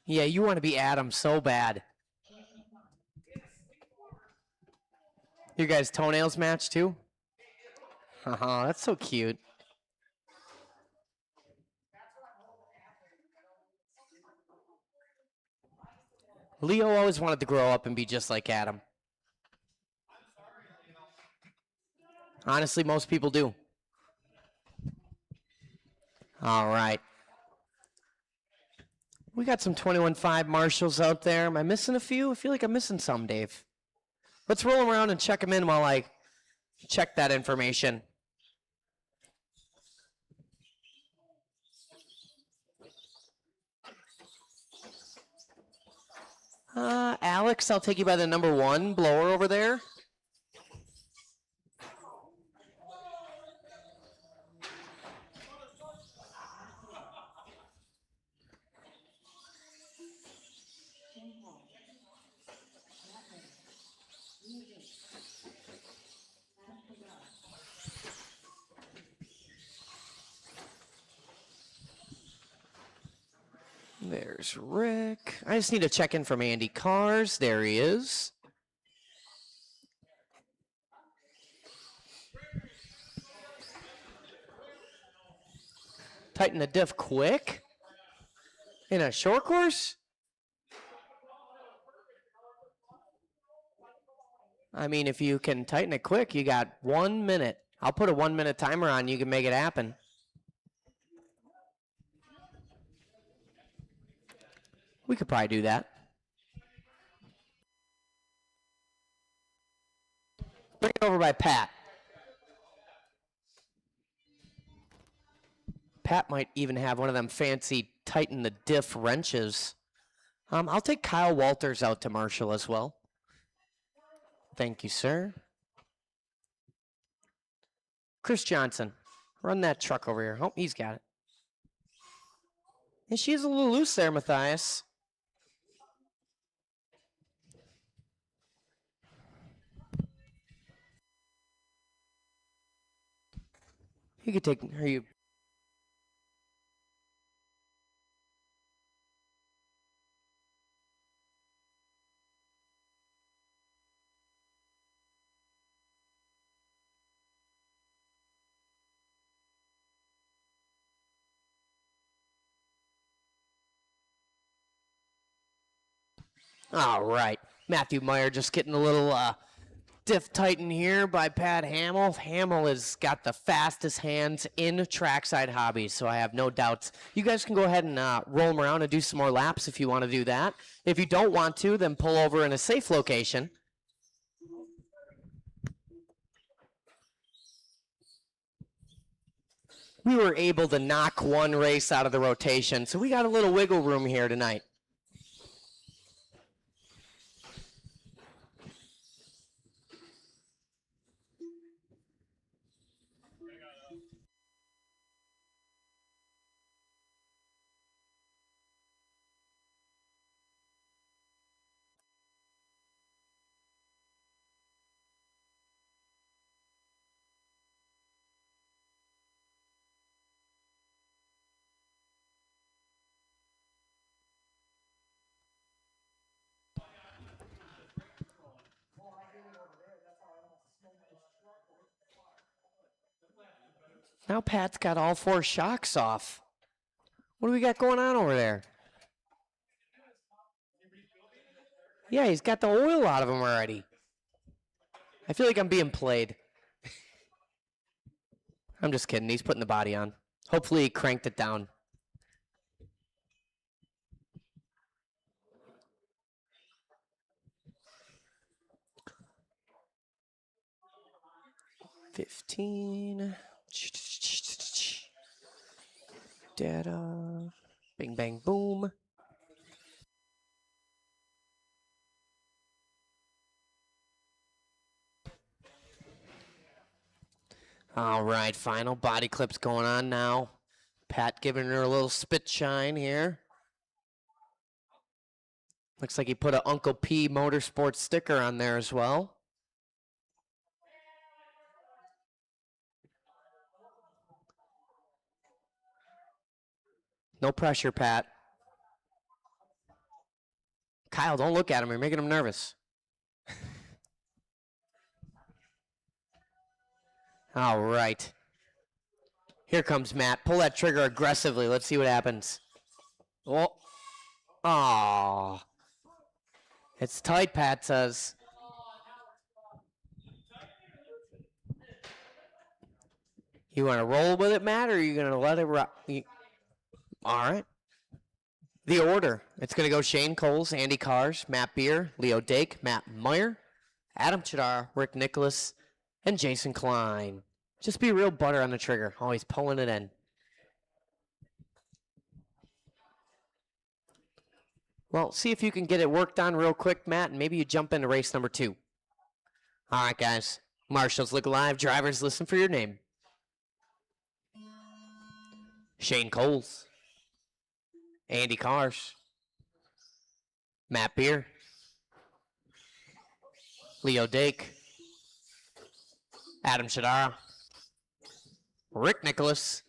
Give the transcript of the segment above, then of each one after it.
Yeah, you want to be Adam so bad. You guys' toenails match too? Oh, that's so cute. Leo always wanted to grow up and be just like Adam. Honestly, most people do. All right. We got some 21.5 Marshalls out there. Am I missing a few? I feel like I'm missing some, Dave. Let's roll them around and check them in while I check that information. Alex, I'll take you by the number 1 blower over there. There's Rick. I just need to check in from Andy Cars. There he is. Tighten the diff quick. In a short course? I mean, if you can tighten it quick, you got 1 minute. I'll put a 1 minute timer on. You can make it happen. We could probably do that. Bring it over by Pat. Pat might even have one of them fancy tighten the diff wrenches. I'll take Kyle Walters out to Marshall as well. Thank you, sir. Chris Johnson, run that truck over here. Oh, he's got it. And she's a little loose there, Matthias. You could take her. You. All right. Matthew Meyer just getting a little diff tighten here by Pat Hamill. Hamill has got the fastest hands in Trackside hobbies, so I have no doubts. You guys can go ahead and roll them around and do some more laps if you want to do that. If you don't want to, then pull over in a safe location. We were able to knock one race out of the rotation, so we got a little wiggle room here tonight. Now Pat's got all 4 shocks off. What do we got going on over there? Yeah, he's got the oil out of him already. I feel like I'm being played. I'm just kidding. He's putting the body on. Hopefully he cranked it down. $15. Data. Bing, bang, boom. All right, final body clips going on now. Pat giving her a little spit shine here. Looks like he put an Uncle P Motorsports sticker on there as well. No pressure, Pat. Kyle, don't look at him. You're making him nervous. All right. Here comes Matt. Pull that trigger aggressively. Let's see what happens. Oh. It's tight, Pat says. You want to roll with it, Matt, or are you going to let it rock? All right. The order. It's going to go Shane Coles, Andy Cars, Matt Beer, Leo Dake, Matt Meyer, Adam Chidar, Rick Nicholas, and Jason Klein. Just be real butter on the trigger. Always pulling it in. Well, see if you can get it worked on real quick, Matt, and maybe you jump into race number 2. All right, guys. Marshals look alive. Drivers, listen for your name. Shane Coles. Andy Cars. Matt Beer. Leo Dake. Adam Shadara. Rick Nicholas.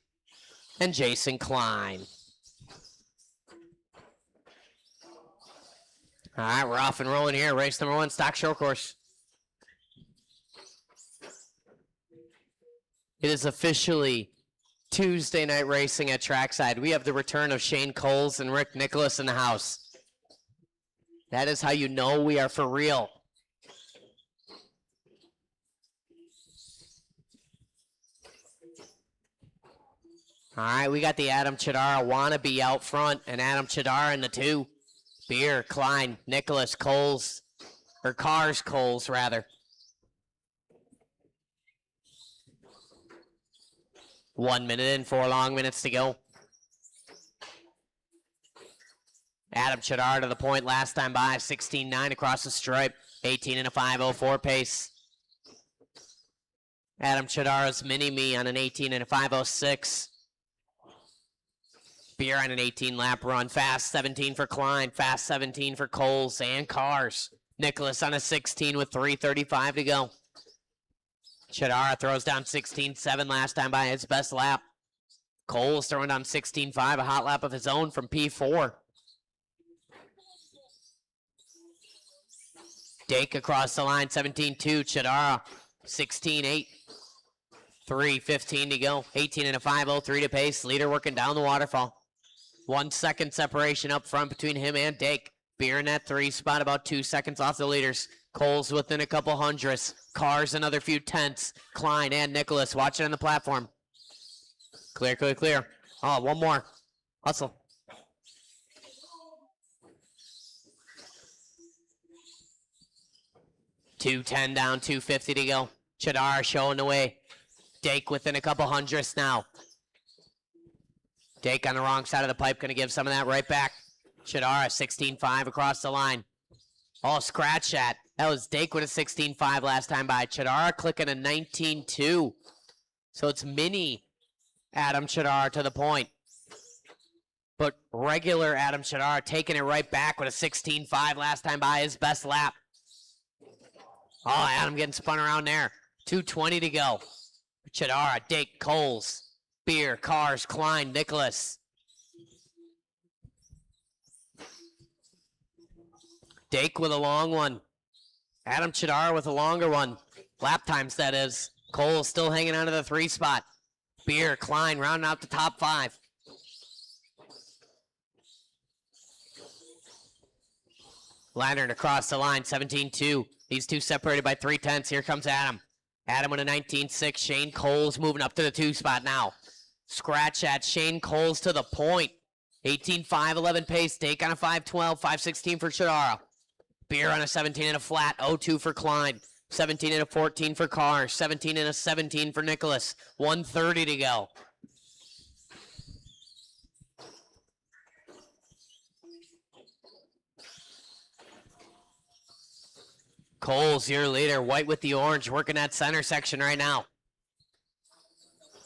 And Jason Klein. All right, we're off and rolling here. Race number 1, stock show course. It is officially Tuesday night racing at Trackside. We have the return of Shane Coles and Rick Nicholas in the house. That is how you know we are for real. All right, we got the Adam Chidara wannabe out front, and Adam Chidara in the 2. Beer, Klein, Nicholas, Coles, or Cars, Coles, rather. 1 minute and 4 long minutes to go. Adam Chidar to the point last time by, 16.9 across the stripe, 18 and a 5.04 pace. Adam Chidara's mini-me on an 18 and a 5.06. Beer on an 18 lap run. Fast 17 for Klein. Fast 17 for Coles and Cars. Nicholas on a 16 with 3:35 to go. Chidara throws down 16.7 last time by his best lap. Coles throwing down 16.5, a hot lap of his own from P4. Dake across the line, 17.2. Chidara, 16.8. 3:15 to go. 18 and a 5.03 to pace. Leader working down the waterfall. 1 second separation up front between him and Dake. Beer in that 3 spot, about 2 seconds off the leaders. Coles within a couple hundredths. Cars another few tenths. Klein and Nicholas watching on the platform. Clear, clear, clear. Oh, one more. Hustle. $210 down, $250 to go. Chidar showing the way. Dake within a couple hundredths now. Dake on the wrong side of the pipe, going to give some of that right back. Chidara, 16.5 across the line. Oh, scratch that. That was Dake with a 16.5 last time by. Chidara clicking a 19.2. So it's mini Adam Chidara to the point. But regular Adam Chidara taking it right back with a 16.5 last time by his best lap. Oh, Adam getting spun around there. 2:20 to go. Chidara, Dake, Coles, Beer, Cars, Klein, Nicholas. Dake with a long one. Adam Chidara with a longer one. Lap times, that is. Coles still hanging on to the 3 spot. Beer, Klein rounding out the top 5. Lantern across the line, 17.2. These two separated by 3/10. Here comes Adam. Adam with a 19.6. Shane Coles moving up to the 2 spot now. Scratch at Shane Coles to the point. 18.5, 11 pace. Dake on a 5.12, 5.16 for Chidara. Beer on a 17 and a flat. 0.2 for Klein. 17 and a 14 for Carr. 17 and a 17 for Nicholas. 1:30 to go. Coles, your leader. White with the orange, working that center section right now.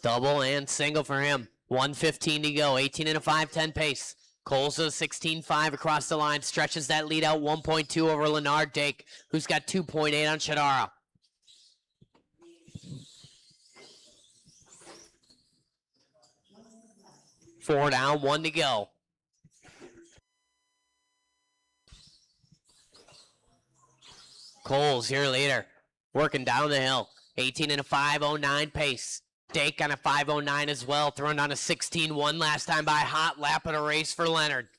Double and single for him. 1:15 to go. 18 and a 5.10 pace. Coles with a 16.5 across the line. Stretches that lead out 1.2 over Leonard Dake, who's got 2.8 on Chidara. Four down, 1 to go. Coles, your leader, working down the hill. 18 and a 5:09 pace. Dake on a 5:09 as well, throwing down a 16:1 last time by. Hot lap of a race for Leonard.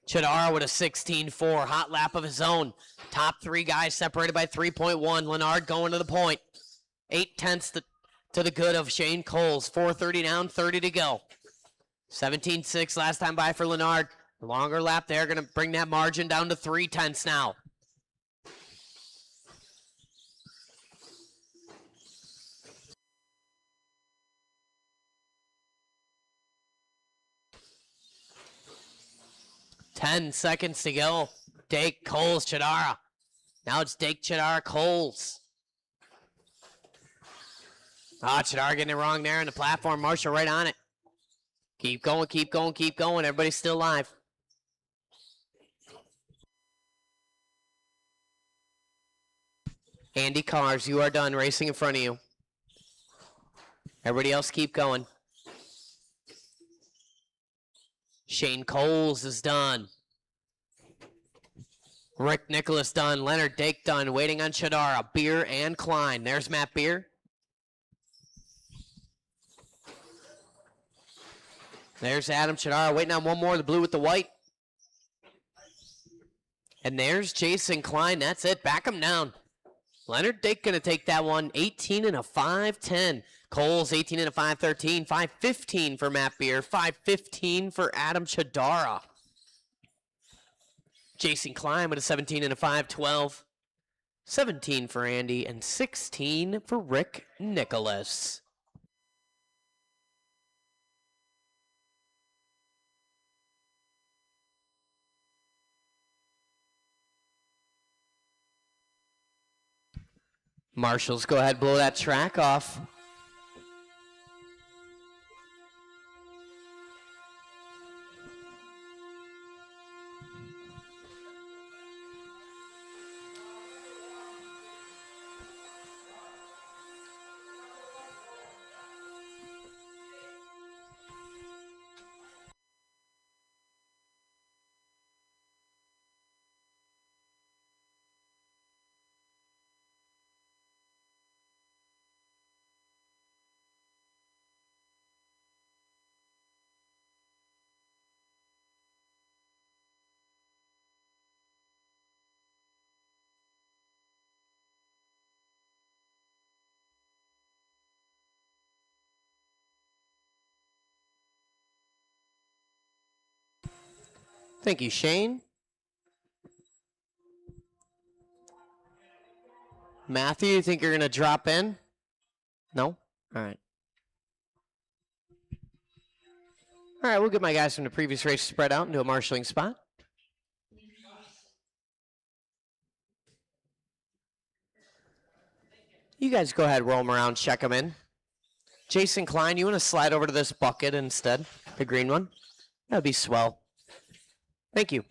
Chidara with a 16:4, hot lap of his own. Top three guys separated by 3.1. Leonard going to the point. 0.8 to the good of Shane Coles. 4:30 down, 30 to go. 17:6 last time by for Leonard. Longer lap there, going to bring that margin down to 0.3 now. Ten seconds to go. Dake, Coles, Chidara. Now it's Dake, Chidara, Coles. Chidara getting it wrong there on the platform. Marshall right on it. Keep going, keep going, keep going. Everybody's still alive. Andy Cars, you are done racing in front of you. Everybody else keep going. Shane Coles is done. Rick Nicholas done. Leonard Dake done. Waiting on Chidara. Beer and Klein. There's Matt Beer. There's Adam Chidara. Waiting on one more. The blue with the white. And there's Jason Klein. That's it. Back him down. Leonard Dake going to take that one. 18 and a 5:10. Coles 18 and a 5:13. 5:15 for Matt Beer. 5:15 for Adam Chidara. Jason Klein with a 17 and a 5:12. 17 for Andy and 16 for Rick Nicholas. Marshals, go ahead, blow that track off. Thank you, Shane. Matthew, you think you're going to drop in? No? All right. All right, we'll get my guys from the previous race spread out into a marshalling spot. You guys go ahead, roll them around, check them in. Jason Klein, you want to slide over to this bucket instead, the green one? That'd be swell. Thank you.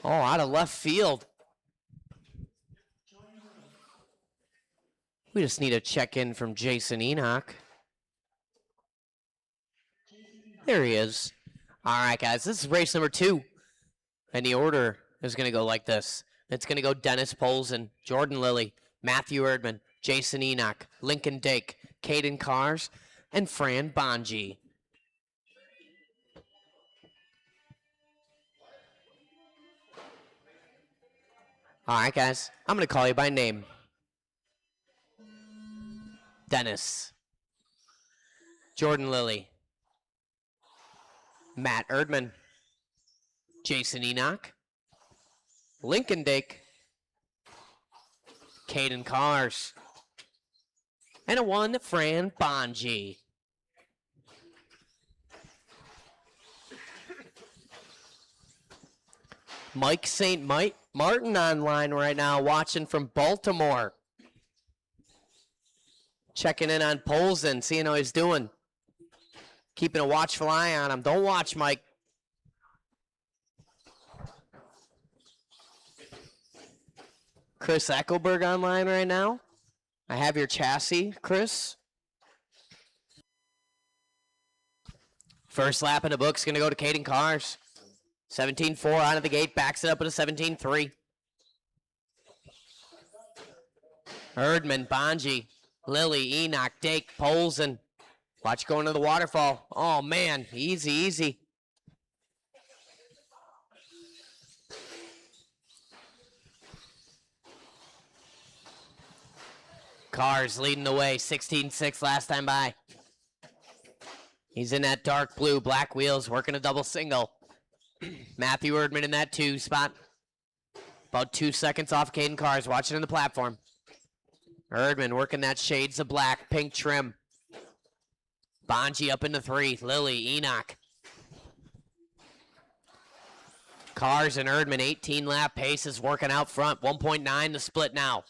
Oh, out of left field. We just need a check-in from Jason Enoch. There he is. All right, guys, this is race number 2. And the order is going to go like this. It's going to go Dennis Polson, Jordan Lilly, Matthew Erdman, Jason Enoch, Lincoln Dake, Caden Cars, and Fran Bonji. All right, guys, I'm going to call you by name. Dennis, Jordan Lilly, Matt Erdman, Jason Enoch, Lincoln Dake, Caden Cars, and a 1 Fran Bonji. Mike St. Martin online right now, watching from Baltimore. Checking in on Polson, seeing how he's doing. Keeping a watchful eye on him. Don't watch, Mike. Chris Eckelberg online right now. I have your chassis, Chris. First lap in the book's going to go to Caden Cars. 17-4 out of the gate, backs it up at a 17-3. Erdman, Bonji, Lily, Enoch, Dake, Polson. Watch going to the waterfall. Oh, man, easy, easy. Cars leading the way, 16-6 last time by. He's in that dark blue, black wheels, working a double single. Matthew Erdman in that 2 spot. About 2 seconds off Caden Cars, watching in the platform. Erdman working that shades of black, pink trim. Bonji up into 3, Lily, Enoch. Cars and Erdman, 18 lap pace is working out front. 1.9 to split now.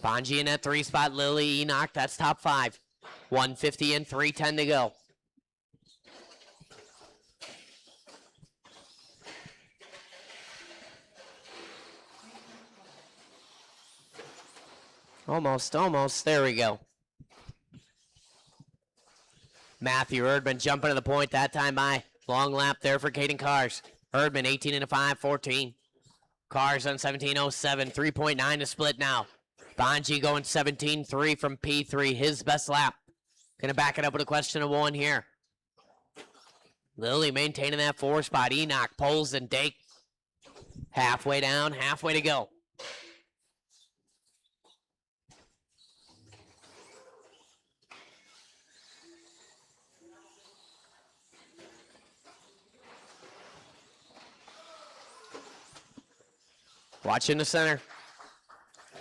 Bonji in that 3 spot, Lily, Enoch, that's top 5. 150 and 310 to go. Almost, almost. There we go. Matthew Erdman jumping to the point that time by. Long lap there for Caden Cars. Erdman 18 and a 5, 14. Cars on 17.07, 3.9 to split now. Bonji going 17.3 from P3, his best lap. Gonna back it up with a question of 1 here. Lily maintaining that 4 spot. Enoch, Poles, and Dake. Halfway down, halfway to go. Watch in the center.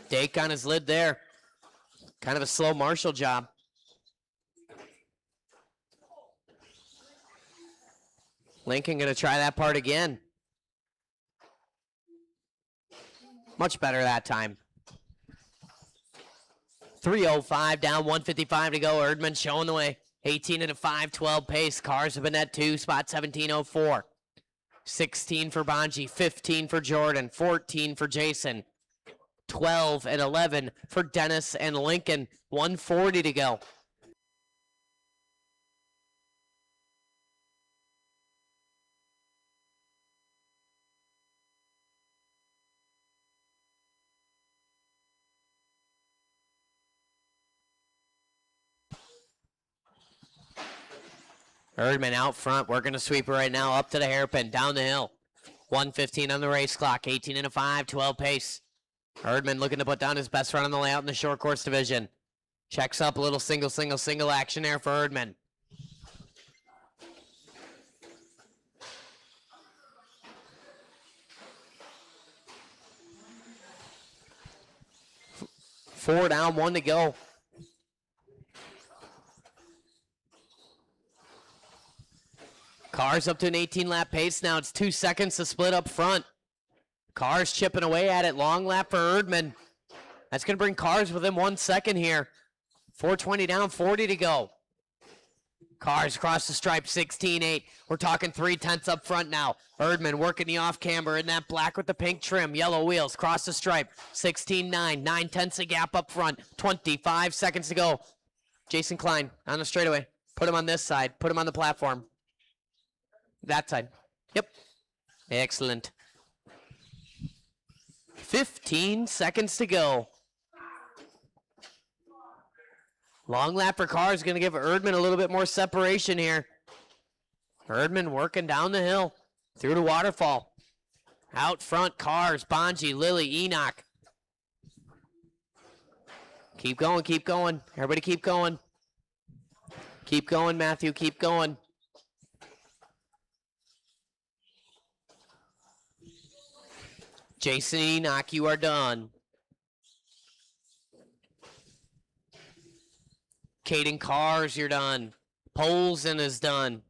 Dake on his lid there. Kind of a slow Marshall job. Lincoln going to try that part again. Much better that time. 3:05 down, 155 to go. Erdman showing the way. 18 and a 5-12 pace. Cars have been at 2, spot 17.04. 16 for Bonji, 15 for Jordan, 14 for Jason, 12 and 11 for Dennis and Lincoln. 140 to go. Erdman out front, working a sweeper right now, up to the hairpin, down the hill. 1:15 on the race clock, 18 and a 5-12 pace. Erdman looking to put down his best run on the layout in the short course division. Checks up a little single action there for Erdman. Four down, 1 to go. Cars up to an 18-lap pace now. It's 2 seconds to split up front. Cars chipping away at it. Long lap for Erdman. That's going to bring Cars within 1 second here. 4:20 down, 40 to go. Cars across the stripe, 16-8. We're talking 3/10 up front now. Erdman working the off-camber in that black with the pink trim. Yellow wheels, cross the stripe. 16-9, 9/10 a gap up front. 25 seconds to go. Jason Klein on the straightaway. Put him on this side. Put him on the platform. That side. Yep. Excellent. 15 seconds to go. Long lap for Cars going to give Erdman a little bit more separation here. Erdman working down the hill through the waterfall. Out front, Cars, Bonji, Lily, Enoch. Keep going, keep going. Everybody keep going. Keep going, Matthew, keep going. Jason Enoch, you are done. Caden Cars, you're done. Polson is done.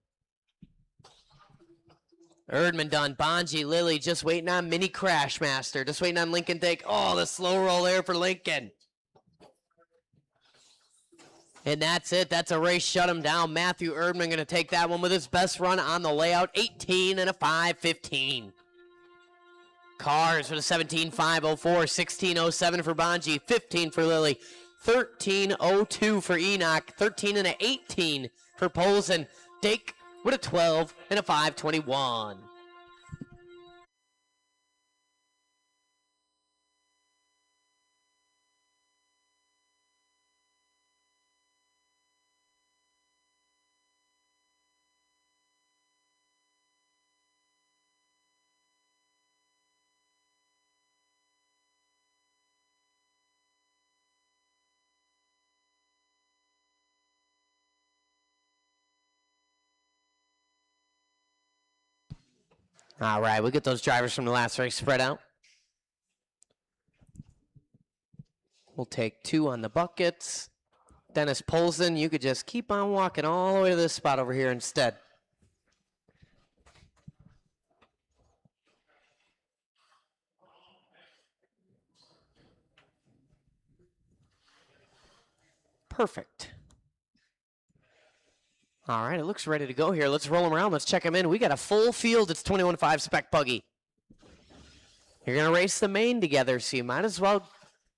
Erdman done. Bonji, Lily, just waiting on Mini Crashmaster. Just waiting on Lincoln Dake. Oh, the slow roll there for Lincoln. And that's it. That's a race. Shut him down. Matthew Erdman going to take that one with his best run on the layout. 18 and a 5:15. Cars with a 17.504, 16.07 for Bonji, 15 for Lily, 13.02 for Enoch, 13 and a 18 for Polson. Dake with a 12 and a 5:21. All right, we'll get those drivers from the last race spread out. We'll take 2 on the buckets. Dennis Polson, you could just keep on walking all the way to this spot over here instead. Perfect. All right, it looks ready to go here. Let's roll them around. Let's check them in. We got a full field. It's 21.5 spec buggy. You're going to race the main together, so you might as well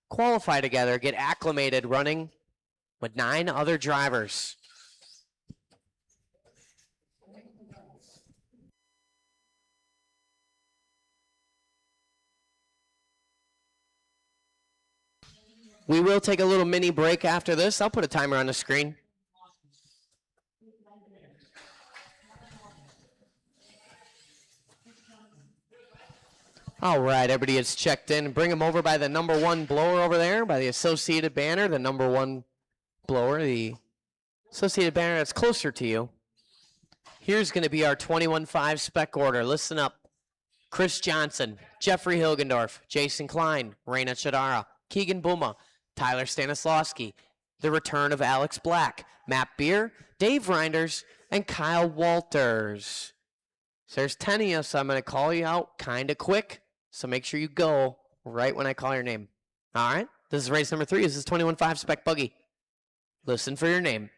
qualify together, get acclimated running with 9 other drivers. We will take a little mini break after this. I'll put a timer on the screen. All right, everybody is checked in. Bring them over by the number 1 blower over there, by the Associated banner, the number 1 blower, the Associated banner that's closer to you. Here's going to be our 21.5 spec order. Listen up. Chris Johnson, Jeffrey Hilgendorf, Jason Klein, Raina Chadara, Keegan Buma, Tyler Stanislawski, the return of Alex Black, Matt Beer, Dave Reinders, and Kyle Walters. So there's 10 of you, so I'm going to call you out kind of quick. So make sure you go right when I call your name. All right? This is race number 3. This is 21.5 spec buggy. Listen for your name.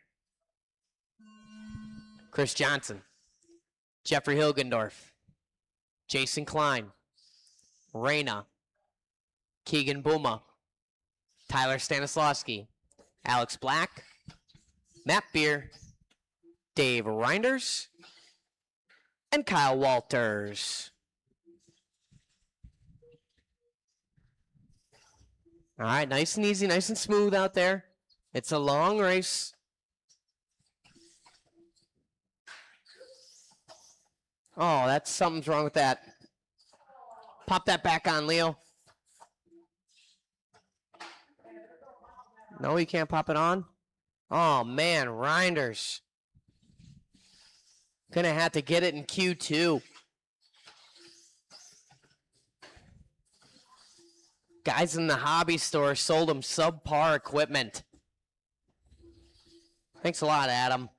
Chris Johnson, Jeffrey Hilgendorf, Jason Klein, Raina, Keegan Buma, Tyler Stanislawski, Alex Black, Matt Beer, Dave Reinders, and Kyle Walters. All right, nice and easy, nice and smooth out there. It's a long race. Oh, that's something's wrong with that. Pop that back on, Leo. No, you can't pop it on. Oh, man, Reinders. Gonna have to get it in Q2. Guys in the hobby store sold him subpar equipment. Thanks a lot, Adam.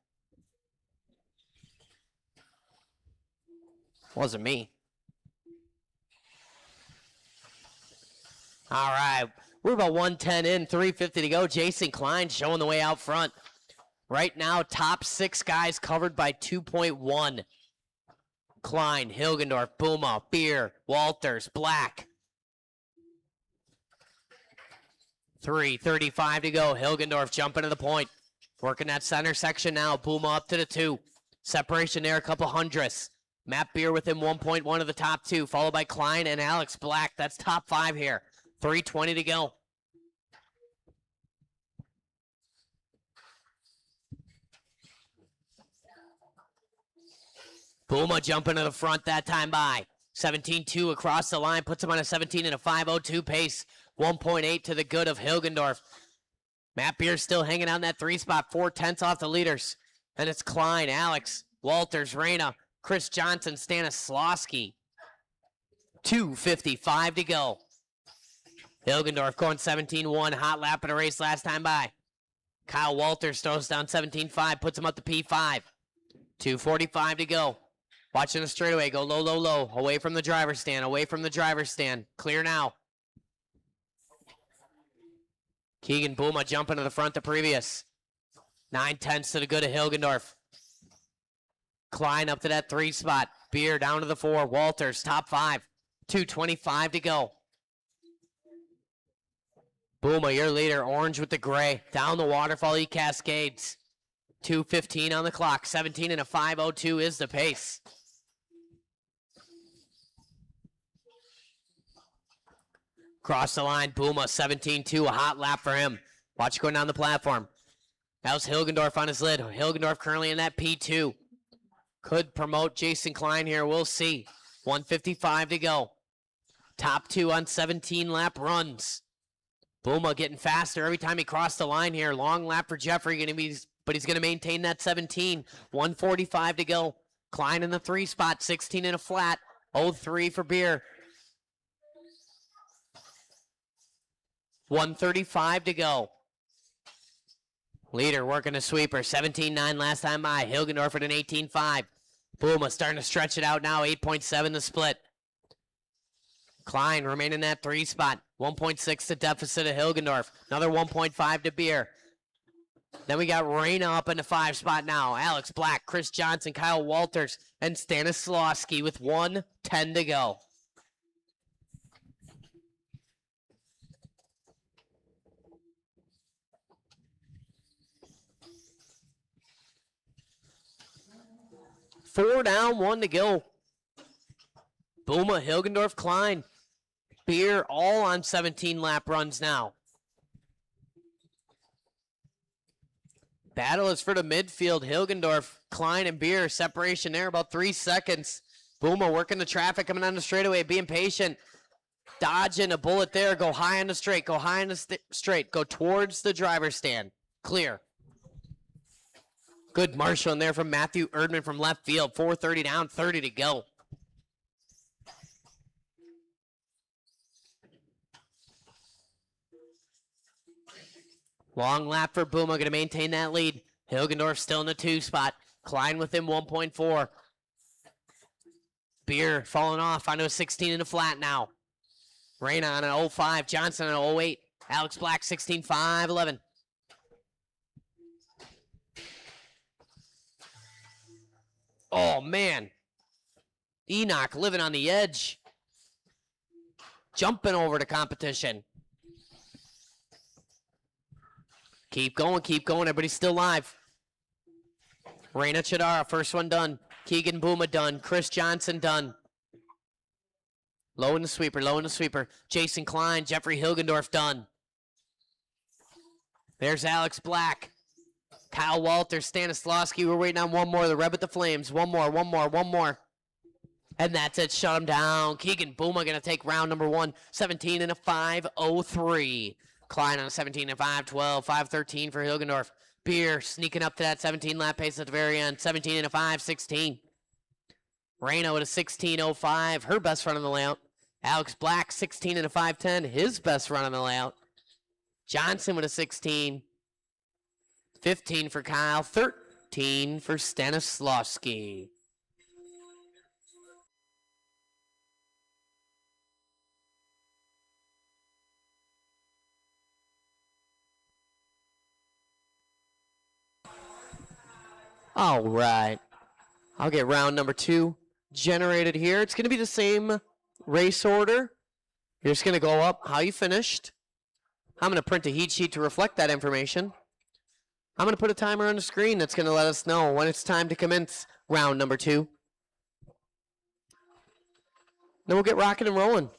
Wasn't me. All right. We're about 110 in, 350 to go. Jason Klein showing the way out front. Right now, top 6 guys covered by 2.1. Klein, Hilgendorf, Buma, Beer, Walters, Black. 3:35 to go. Hilgendorf jumping to the point. Working that center section now. Buma up to the 2. Separation there, a couple hundredths. Matt Beer within 1.1 of the top 2, followed by Klein and Alex Black. That's top 5 here. 3:20 to go. Buma jumping to the front that time by. 17.2 across the line, puts him on a 17 and a 5:02 pace. 1.8 to the good of Hilgendorf. Matt Beer still hanging out in that 3 spot, 4/10 off the leaders. And it's Klein, Alex, Walters, Raina, Chris Johnson, Stanislawski. 2:55 to go. Hilgendorf going 17-1, hot lap in a race last time by. Kyle Walters throws down 17.5, puts him up to P5. 2:45 to go. Watching the straightaway, go low, low, low. Away from the driver's stand, away from the driver's stand. Clear now. Keegan Buma jumping to the front the previous. 9/10 to the good of Hilgendorf. Klein up to that 3 spot. Beer down to the 4. Walters, top 5. 2:25 to go. Booma, your leader. Orange with the gray. Down the waterfall, he cascades. 2:15 on the clock. 17 and a 5:02 is the pace. Cross the line. Booma, 17-2. A hot lap for him. Watch going down the platform. That was Hilgendorf on his lid. Hilgendorf currently in that P2. Could promote Jason Klein here. We'll see. 1:55 to go. Top 2 on 17 lap runs. Booma getting faster every time he crossed the line here. Long lap for Jeffrey, but he's going to maintain that 17. 1:45 to go. Klein in the 3 spot, 16 in a flat. 0-3 for Beer. 1:35 to go. Leader working a sweeper. 17-9 last time by. Hilgendorf at an 18-5. Booma starting to stretch it out now. 8.7 the split. Klein remaining in that 3 spot. 1.6 to deficit of Hilgendorf. Another 1.5 to Beer. Then we got Reyna up in the 5 spot now. Alex Black, Chris Johnson, Kyle Walters, and Stanislawski with 1:10 to go. Four down, 1 to go. Booma, Hilgendorf, Klein. Beer all on 17 lap runs now. Battle is for the midfield. Hilgendorf, Klein, and Beer. Separation there, about 3 seconds. Booma working the traffic, coming on the straightaway, being patient. Dodging a bullet there. Go high on the straight. Go high on the straight. Go towards the driver's stand. Clear. Good marshalling there from Matthew Erdman from left field. 4:30 down, 30 to go. Long lap for Booma, going to maintain that lead. Hilgendorf still in the 2 spot. Klein with him, 1.4. Beer falling off onto a 16 in the flat now. Reyna on an 0.5. Johnson on an 0.8. Alex Black, 16.5, 11. Oh, man. Enoch living on the edge. Jumping over the competition. Keep going, keep going. Everybody's still live. Reyna Chidara, first one done. Keegan Booma done. Chris Johnson done. Low in the sweeper, low in the sweeper. Jason Klein, Jeffrey Hilgendorf done. There's Alex Black. Kyle Walters, Stanislawski. We're waiting on one more. The Red at the Flames. One more, one more, one more. And that's it. Shut him down. Keegan Booma going to take round number 1. 17 and a 5:03. Klein on a 17 and 5:12. 5:13 for Hilgendorf. Beer sneaking up to that 17 lap pace at the very end. 17 and a 5:16. Reyna with a 16:05. Her best run on the layout. Alex Black, 16 and a 5:10. His best run on the layout. Johnson with a 16. 15 for Kyle, 13 for Stanislawski. All right. I'll get round number 2 generated here. It's going to be the same race order. You're just going to go up how you finished. I'm going to print a heat sheet to reflect that information. I'm going to put a timer on the screen that's going to let us know when it's time to commence round number 2. Then we'll get rocking and rolling.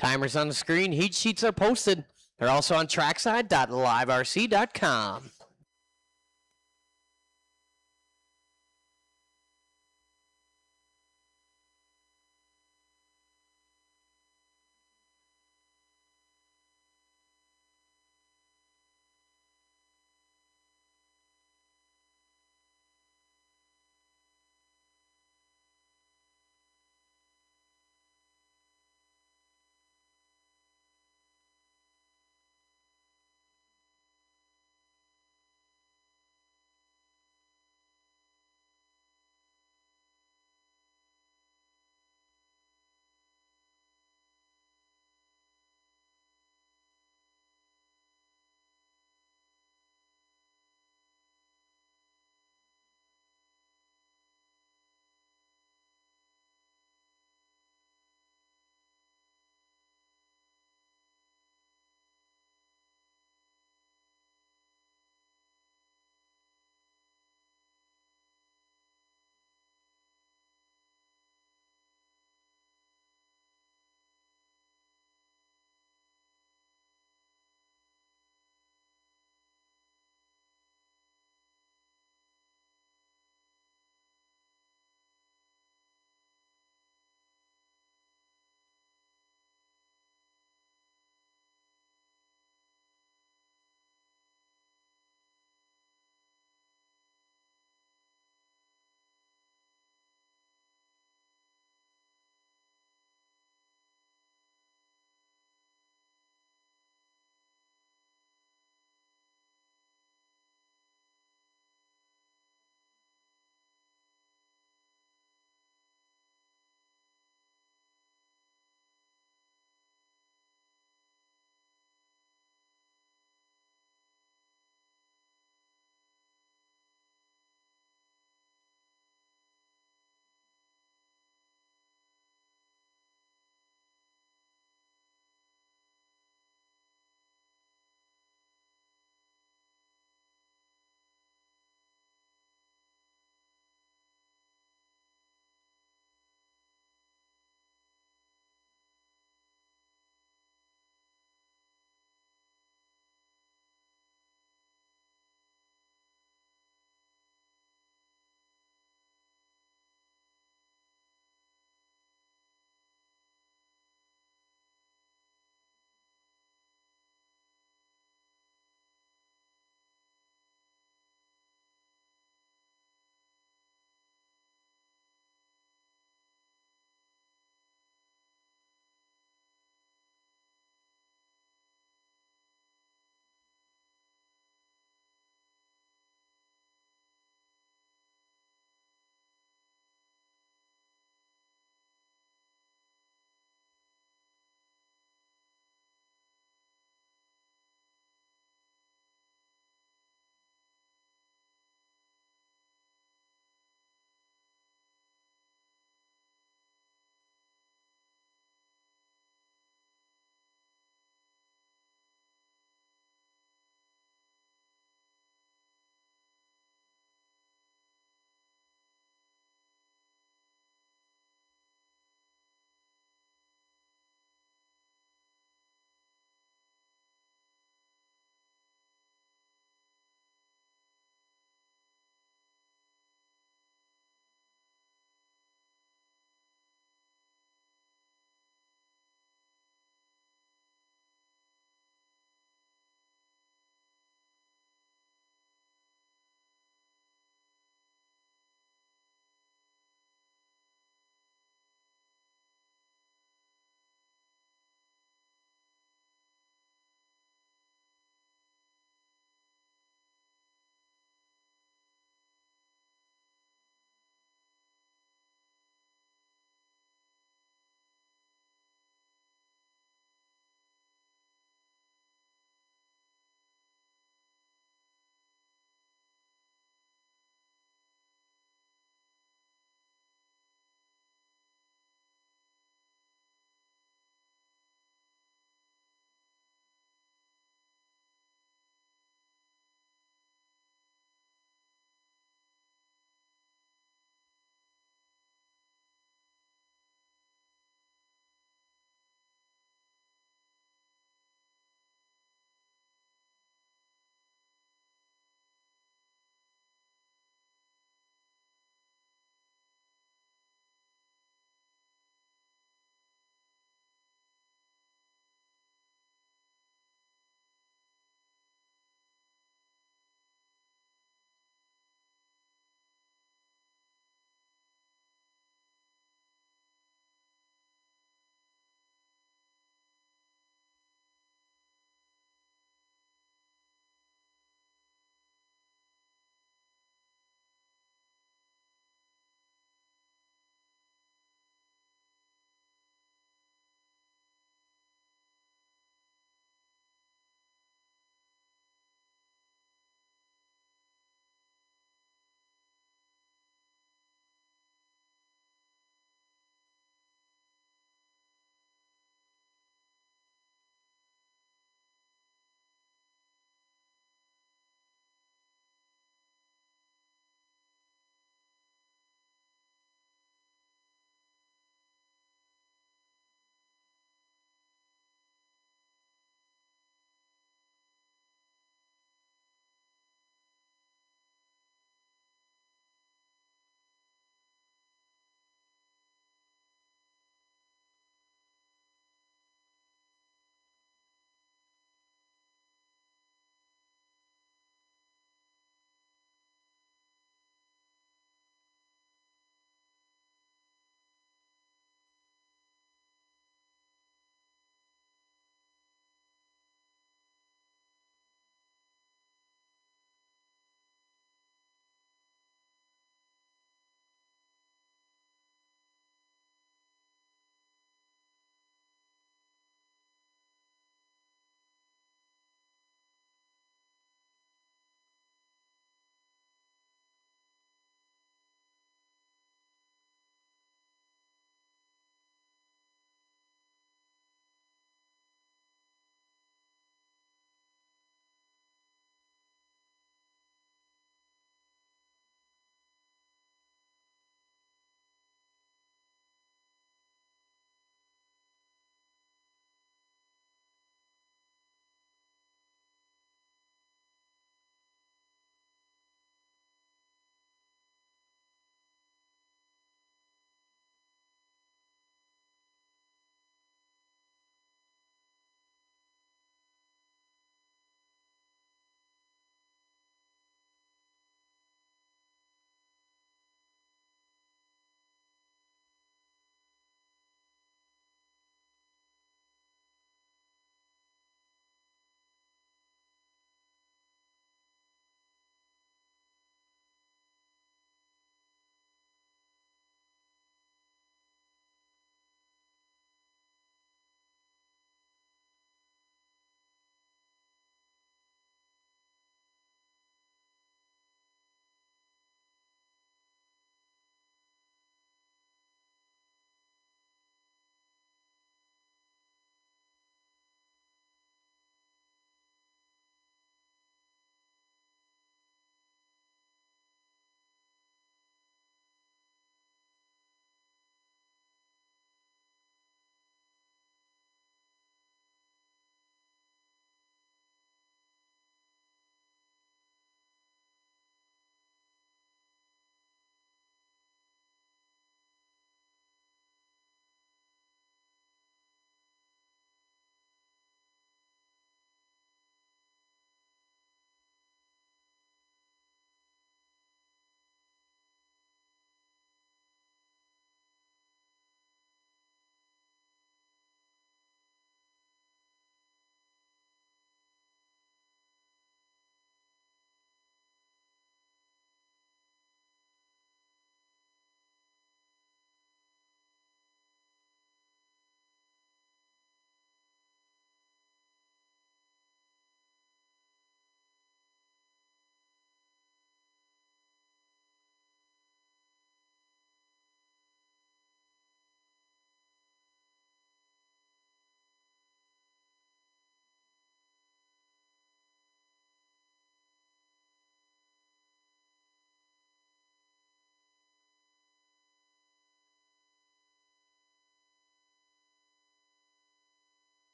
Timers on the screen. Heat sheets are posted. They're also on trackside.liverc.com.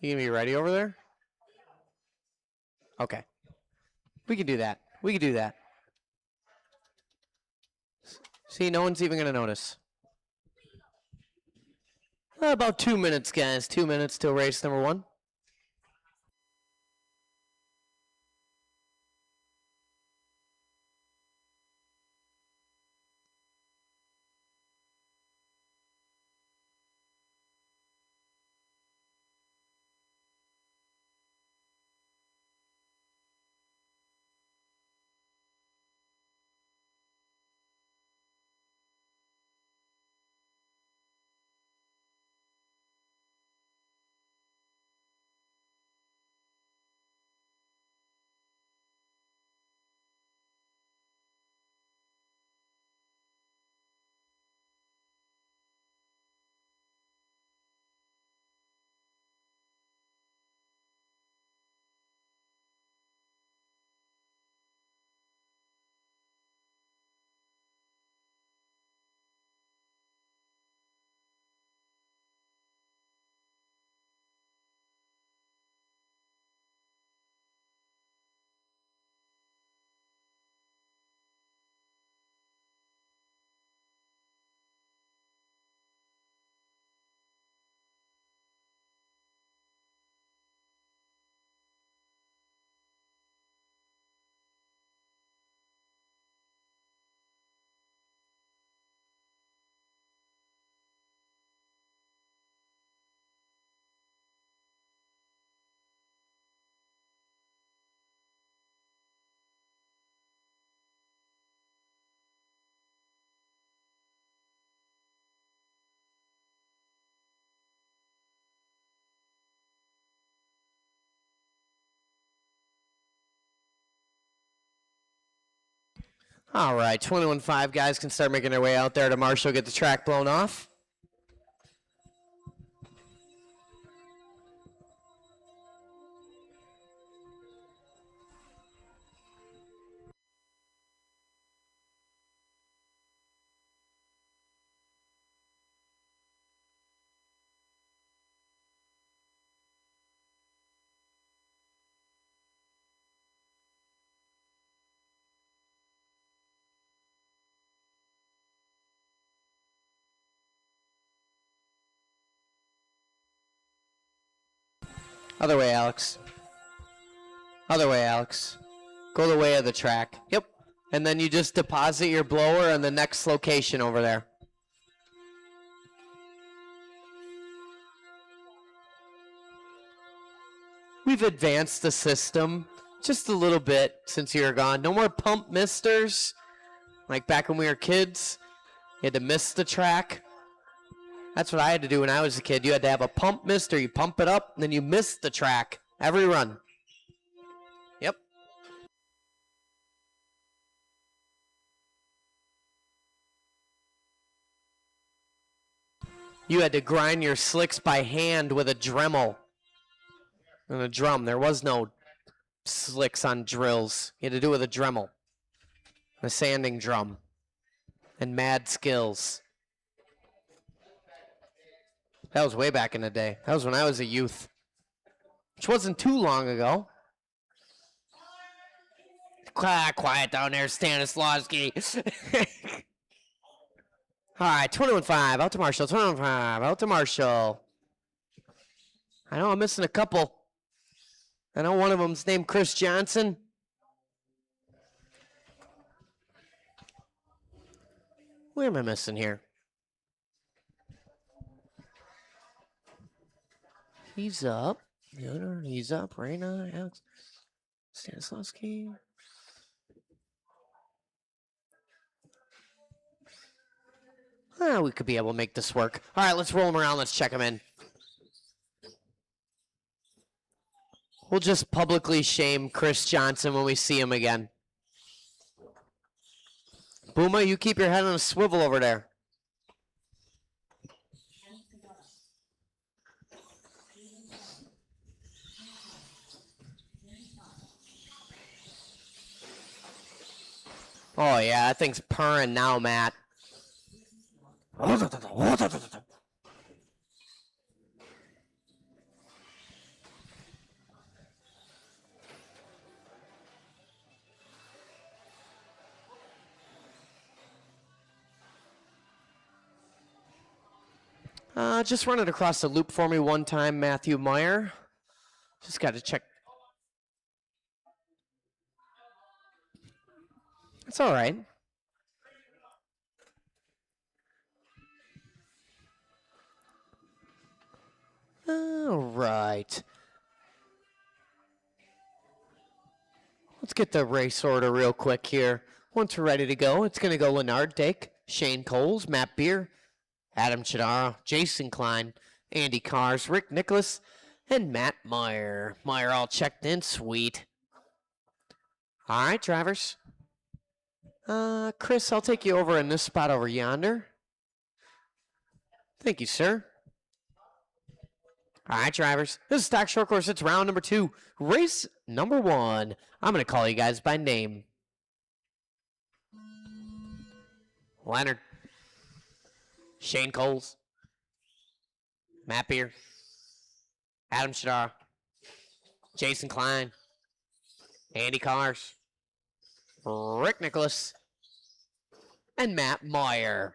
You gonna be ready over there? Okay. We can do that. We can do that. See, no one's even gonna notice. About 2 minutes, guys. 2 minutes till race number 1. All right, 21.5 guys can start making their way out there to Marshall, get the track blown off. Other way, Alex. Other way, Alex. Go the way of the track. Yep. And then you just deposit your blower in the next location over there. We've advanced the system just a little bit since you were gone. No more pump misters. Like back when we were kids, you had to mist the track. That's what I had to do when I was a kid. You had to have a pump mister. You pump it up, and then you mist the track every run. Yep. You had to grind your slicks by hand with a Dremel and a drum. There was no slicks on drills. You had to do it with a Dremel, a sanding drum, and mad skills. That was way back in the day. That was when I was a youth, which wasn't too long ago. Quiet down there, Stanislavski. All right, 21.5, out to Marshall. 21.5, out to Marshall. I know I'm missing a couple. I know one of them's named Chris Johnson. Where am I missing here? He's up. He's up. Raina, Alex, Stanislavski. We could be able to make this work. All right, let's roll him around. Let's check him in. We'll just publicly shame Chris Johnson when we see him again. Booma, you keep your head on a swivel over there. Oh, yeah, that thing's purring now, Matt. Just run it across the loop for me one time, Matthew Meyer. Just got to check. It's all right. All right. Let's get the race order real quick here. Once we're ready to go, it's going to go Leonard Dake, Shane Coles, Matt Beer, Adam Chidara, Jason Klein, Andy Cars, Rick Nicholas, and Matt Meyer. Meyer all checked in. Sweet. All right, drivers. Chris, I'll take you over in this spot over yonder. Thank you, sir. All right, drivers. This is Stock Short Course. It's round number 2. Race number 1. I'm going to call you guys by name. Leonard. Shane Coles. Matt Beer. Adam Shadar. Jason Klein. Andy Cars. Rick Nicholas. And Matt Meyer.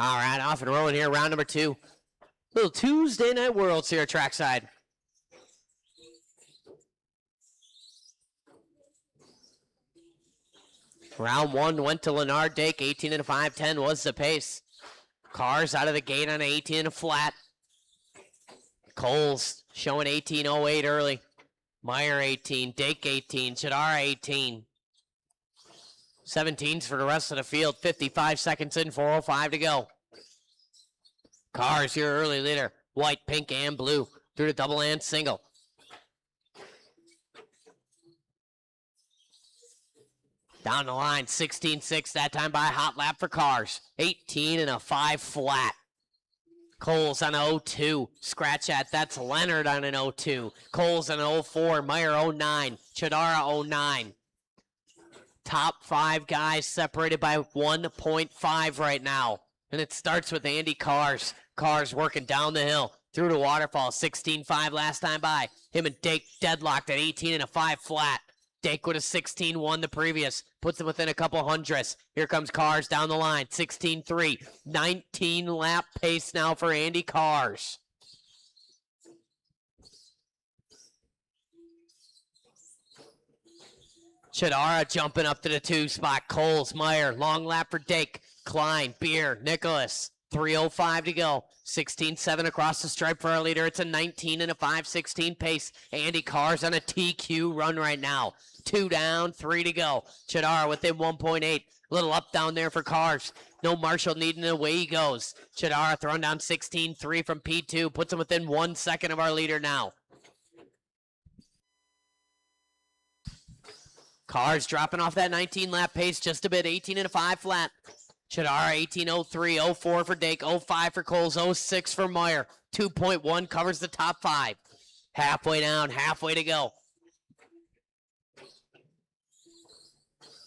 All right, off and rolling here, round number 2. Little Tuesday Night Worlds here at Trackside. Round 1 went to Leonard Dake, 18 and a 510 was the pace. Cars out of the gate on 18 and a flat. Coles showing 18.08 early. Meyer 18, Dake 18, Chidara 18. 17s for the rest of the field. 55 seconds in, 4:05 to go. Cars, your early leader. White, pink, and blue through the double and single. Down the line, 16.6 that time by a hot lap for Cars. 18 and a 5 flat. Coles on a 02. Scratch that. That's Leonard on an 02. Coles on an 04. Meyer 09. Chidara 09. Top 5 guys separated by 1.5 right now. And it starts with Andy Cars. Cars working down the hill through the waterfall. 16.5 last time by. Him and Dake deadlocked at 18 and a 5 flat. Dake with a 16.1 the previous. Puts him within a couple hundredths. Here comes Cars down the line. 16.3. 19 lap pace now for Andy Cars. Chidara jumping up to the 2 spot. Coles, Meyer, long lap for Dake. Klein, Beer, Nicholas. 3:05 to go. 16.7 across the stripe for our leader. It's a 19 and a 5:16 pace. Andy Cars on a TQ run right now. 2 down, 3 to go. Chidara within 1.8. Little up down there for Cars. No Marshall needing it. Away he goes. Chidara throwing down 16.3 from P2. Puts him within 1 second of our leader now. Cars dropping off that 19 lap pace just a bit. 18 and a 5 flat. Chidara 18.03, 04 for Dake, 05 for Coles, 06 for Meyer. 2.1 covers the top 5. Halfway down, halfway to go.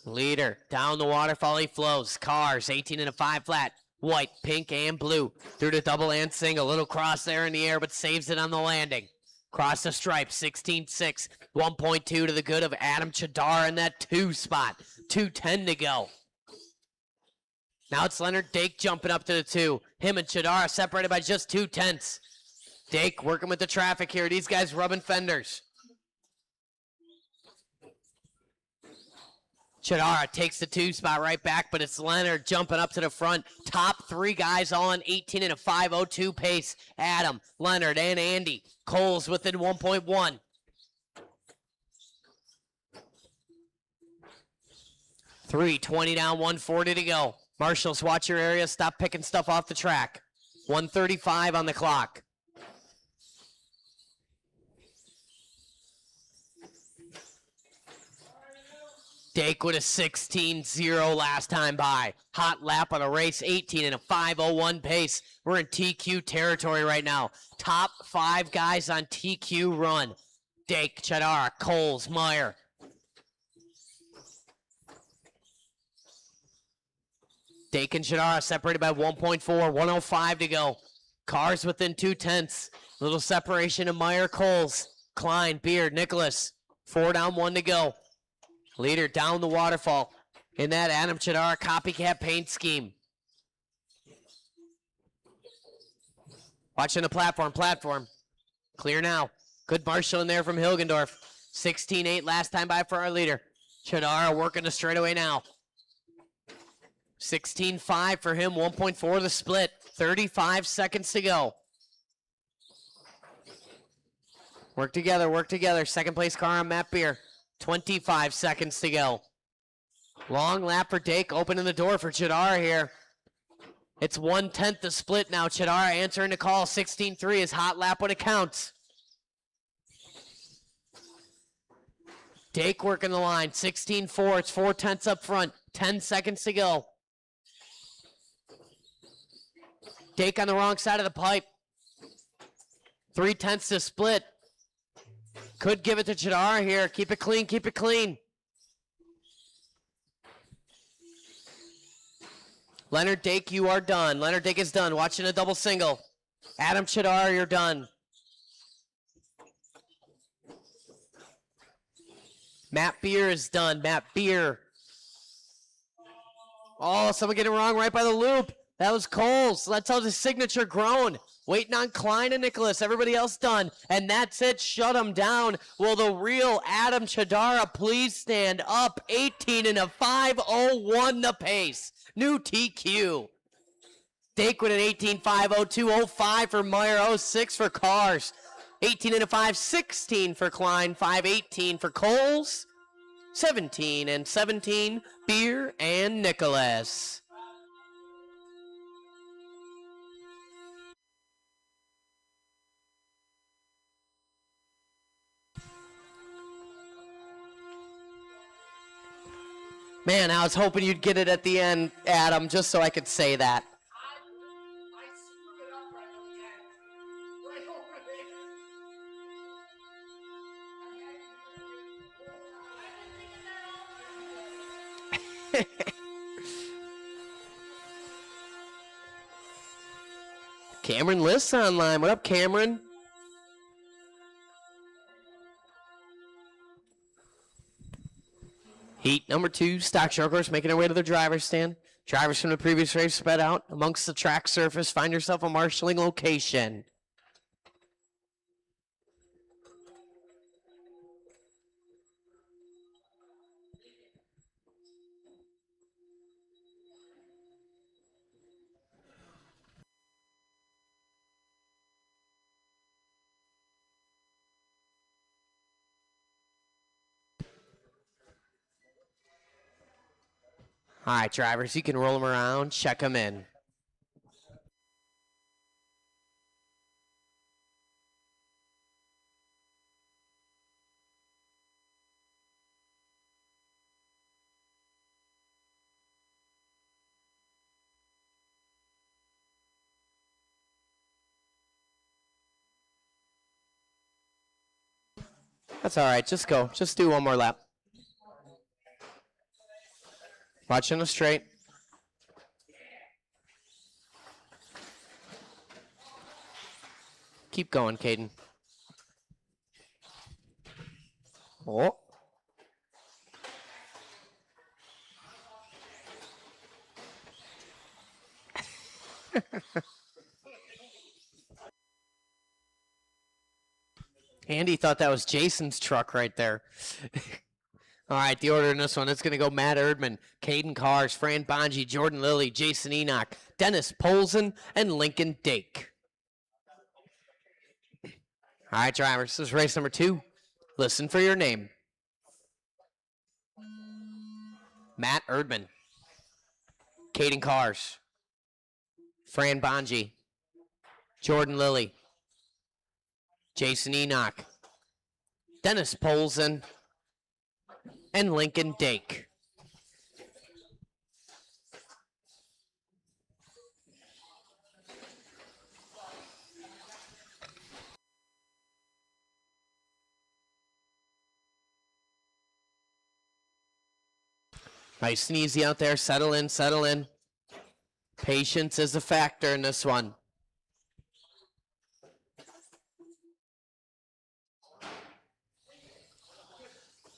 Leader down the waterfall he flows. Cars 18 and a 5 flat. White, pink, and blue through the double and single. Little cross there in the air, but saves it on the landing. Cross the stripe, 16.6. 1.2 to the good of Adam Chidara in that 2 spot. 2:10 to go. Now it's Leonard Dake jumping up to the 2. Him and Chidara separated by just 0.2. Dake working with the traffic here. These guys rubbing fenders. Chidara takes the 2 spot right back, but it's Leonard jumping up to the front. Top 3 guys on 18 and a 5:02 pace. Adam, Leonard, and Andy. Coles within 1.1. $3:20 down, 1:40 to go. Marshals, watch your area. Stop picking stuff off the track. 1:35 on the clock. Dake with a 16.0 last time by. Hot lap on a race, 18 and a 5:01 pace. We're in TQ territory right now. Top 5 guys on TQ run. Dake, Chidara, Coles, Meyer. Dake and Chidara separated by 1.4, 1:05 to go. Cars within 0.2. Little separation of Meyer, Coles, Klein, Beard, Nicholas. 4 down, 1 to go. Leader down the waterfall in that Adam Chidara copycat paint scheme. Watching the platform. Clear now. Good marshal in there from Hilgendorf. 16-8 last time by for our leader. Chidara working the straightaway now. 16-5 for him, 1.4 the split. 35 seconds to go. Work together. Second place car on Matt Beer. 25 seconds to go. Long lap for Dake, opening the door for Chidara here. It's 1/10 the split now. Chidara answering the call. 16-3 is hot lap when it counts. Dake working the line. 16-4. It's 4/10 up front. 10 seconds to go. Dake on the wrong side of the pipe. 3/10 to split. Could give it to Chidara here. Keep it clean. Leonard Dake, you are done. Leonard Dake is done. Watching a double single. Adam Chidara, you're done. Matt Beer is done. Matt Beer. Oh, someone getting it wrong right by the loop. That was Coles. That's how the signature grown. Waiting on Klein and Nicholas. Everybody else done. And that's it. Shut them down. Will the real Adam Chidara please stand up? 18 and a 5:01 the pace. New TQ. Dake with an 18.5, 02, 05 for Meyer, 06 for Cars. 18 and a 5, 16 for Klein, 5:18 for Coles. 17 and 17, Beer and Nicholas. Man, I was hoping you'd get it at the end, Adam, just so I could say that. I screwed it up right at the end. Right over there. Cameron Lists online. What up, Cameron? Heat number 2, stock show course, making their way to the driver's stand. Drivers from the previous race sped out amongst the track surface. Find yourself a marshalling location. All right, drivers, you can roll them around, check them in. That's all right, just go. Just do one more lap. Watching the straight. Keep going, Caden. Oh. Andy thought that was Jason's truck right there. All right, the order in this one, it's going to go Matt Erdman, Caden Cars, Fran Bonji, Jordan Lilly, Jason Enoch, Dennis Polzen, and Lincoln Dake. All right, drivers, this is race number 2. Listen for your name. Matt Erdman, Caden Cars, Fran Bonji, Jordan Lilly, Jason Enoch, Dennis Polzen, and Lincoln Dake. Nice and easy out there. Settle in, settle in. Patience is a factor in this one.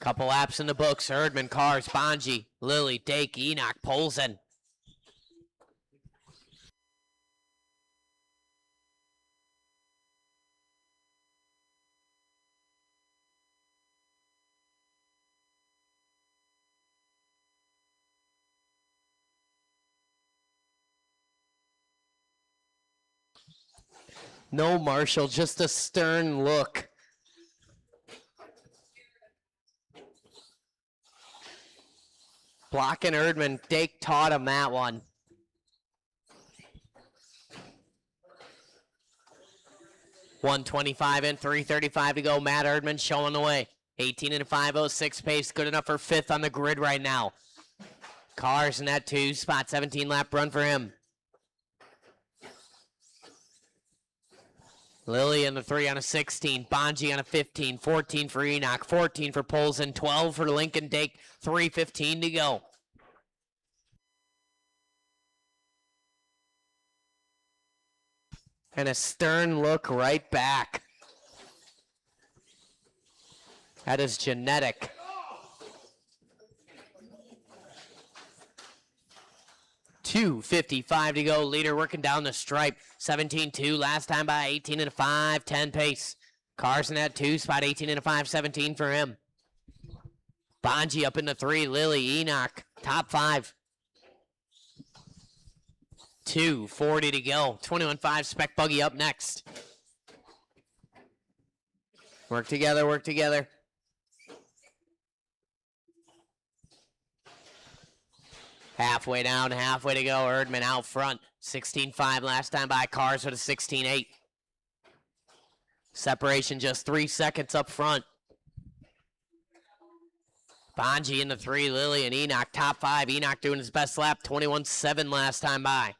Couple laps in the books. Erdman, Cars, Bonji, Lily, Dake, Enoch, Polson. No, Marshall, just a stern look. Blocking Erdman. Dake taught him that one. .125 and 3:35 to go. Matt Erdman showing the way. 18 and a 5:06 pace. Good enough for fifth on the grid right now. Cars in that 2 spot. 17 lap run for him. Lily in the 3 on a 16. Bonji on a 15. 14 for Enoch. 14 for Polson. 12 for Lincoln Dake. 3:15 to go. And a stern look right back. That is genetic. .255 to go. Leader working down the stripe. 17-2 last time by 18 and a 5. 10 pace. Cars in that 2 spot. 18 and a 5. 17 for him. Bonji up in the 3. Lily, Enoch. Top 5. 2:40 to go. 21.5 Spec Buggy up next. Work together, work together. Halfway down, halfway to go. Erdman out front. 16.5 last time by. Cars with a 16.8. Separation just 3 seconds up front. Bonji in the 3. Lily and Enoch top 5. Enoch doing his best lap. 21.7 last time by.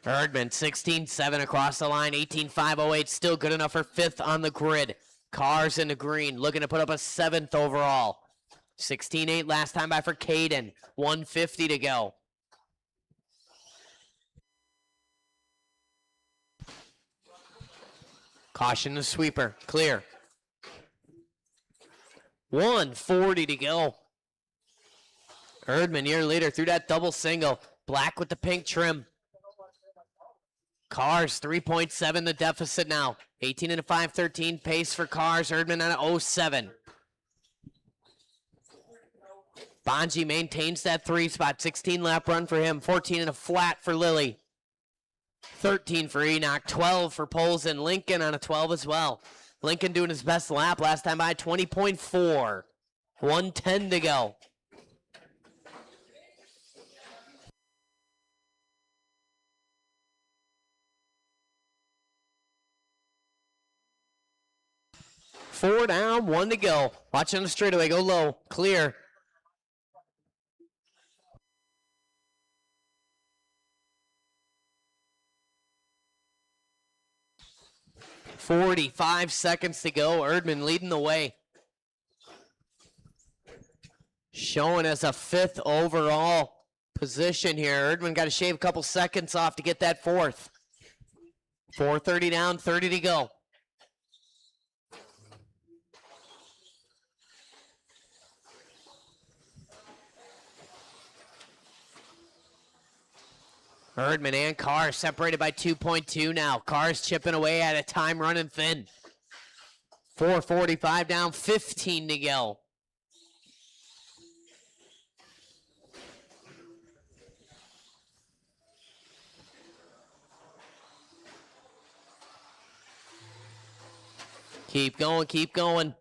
Erdman 16.7 across the line. 18.508 still good enough for fifth on the grid. Cars in the green, looking to put up a 7th overall. 16.8 last time by for Caden. 150 to go. Caution the sweeper, clear. 140 to go. Erdman, your leader through that double single. Black with the pink trim. Cars 3.7 the deficit now. 18 and a 5:13 pace for Cars. Erdman on a 07. Bonji maintains that 3 spot. 16 lap run for him. 14 and a flat for Lily. 13 for Enoch. 12 for Polson. Lincoln on a 12 as well. Lincoln doing his best lap last time by 20.4. 110 to go. Four down, 1 to go. Watch on the straightaway, go low, clear. .45 seconds to go. Erdman leading the way. Showing as a 5th overall position here. Erdman got to shave a couple seconds off to get that 4th. 4:30 down, 30 to go. Erdman and Cars separated by 2.2 now. Cars chipping away at a time running thin. 4:45 down, 15 to go. Keep going, keep going.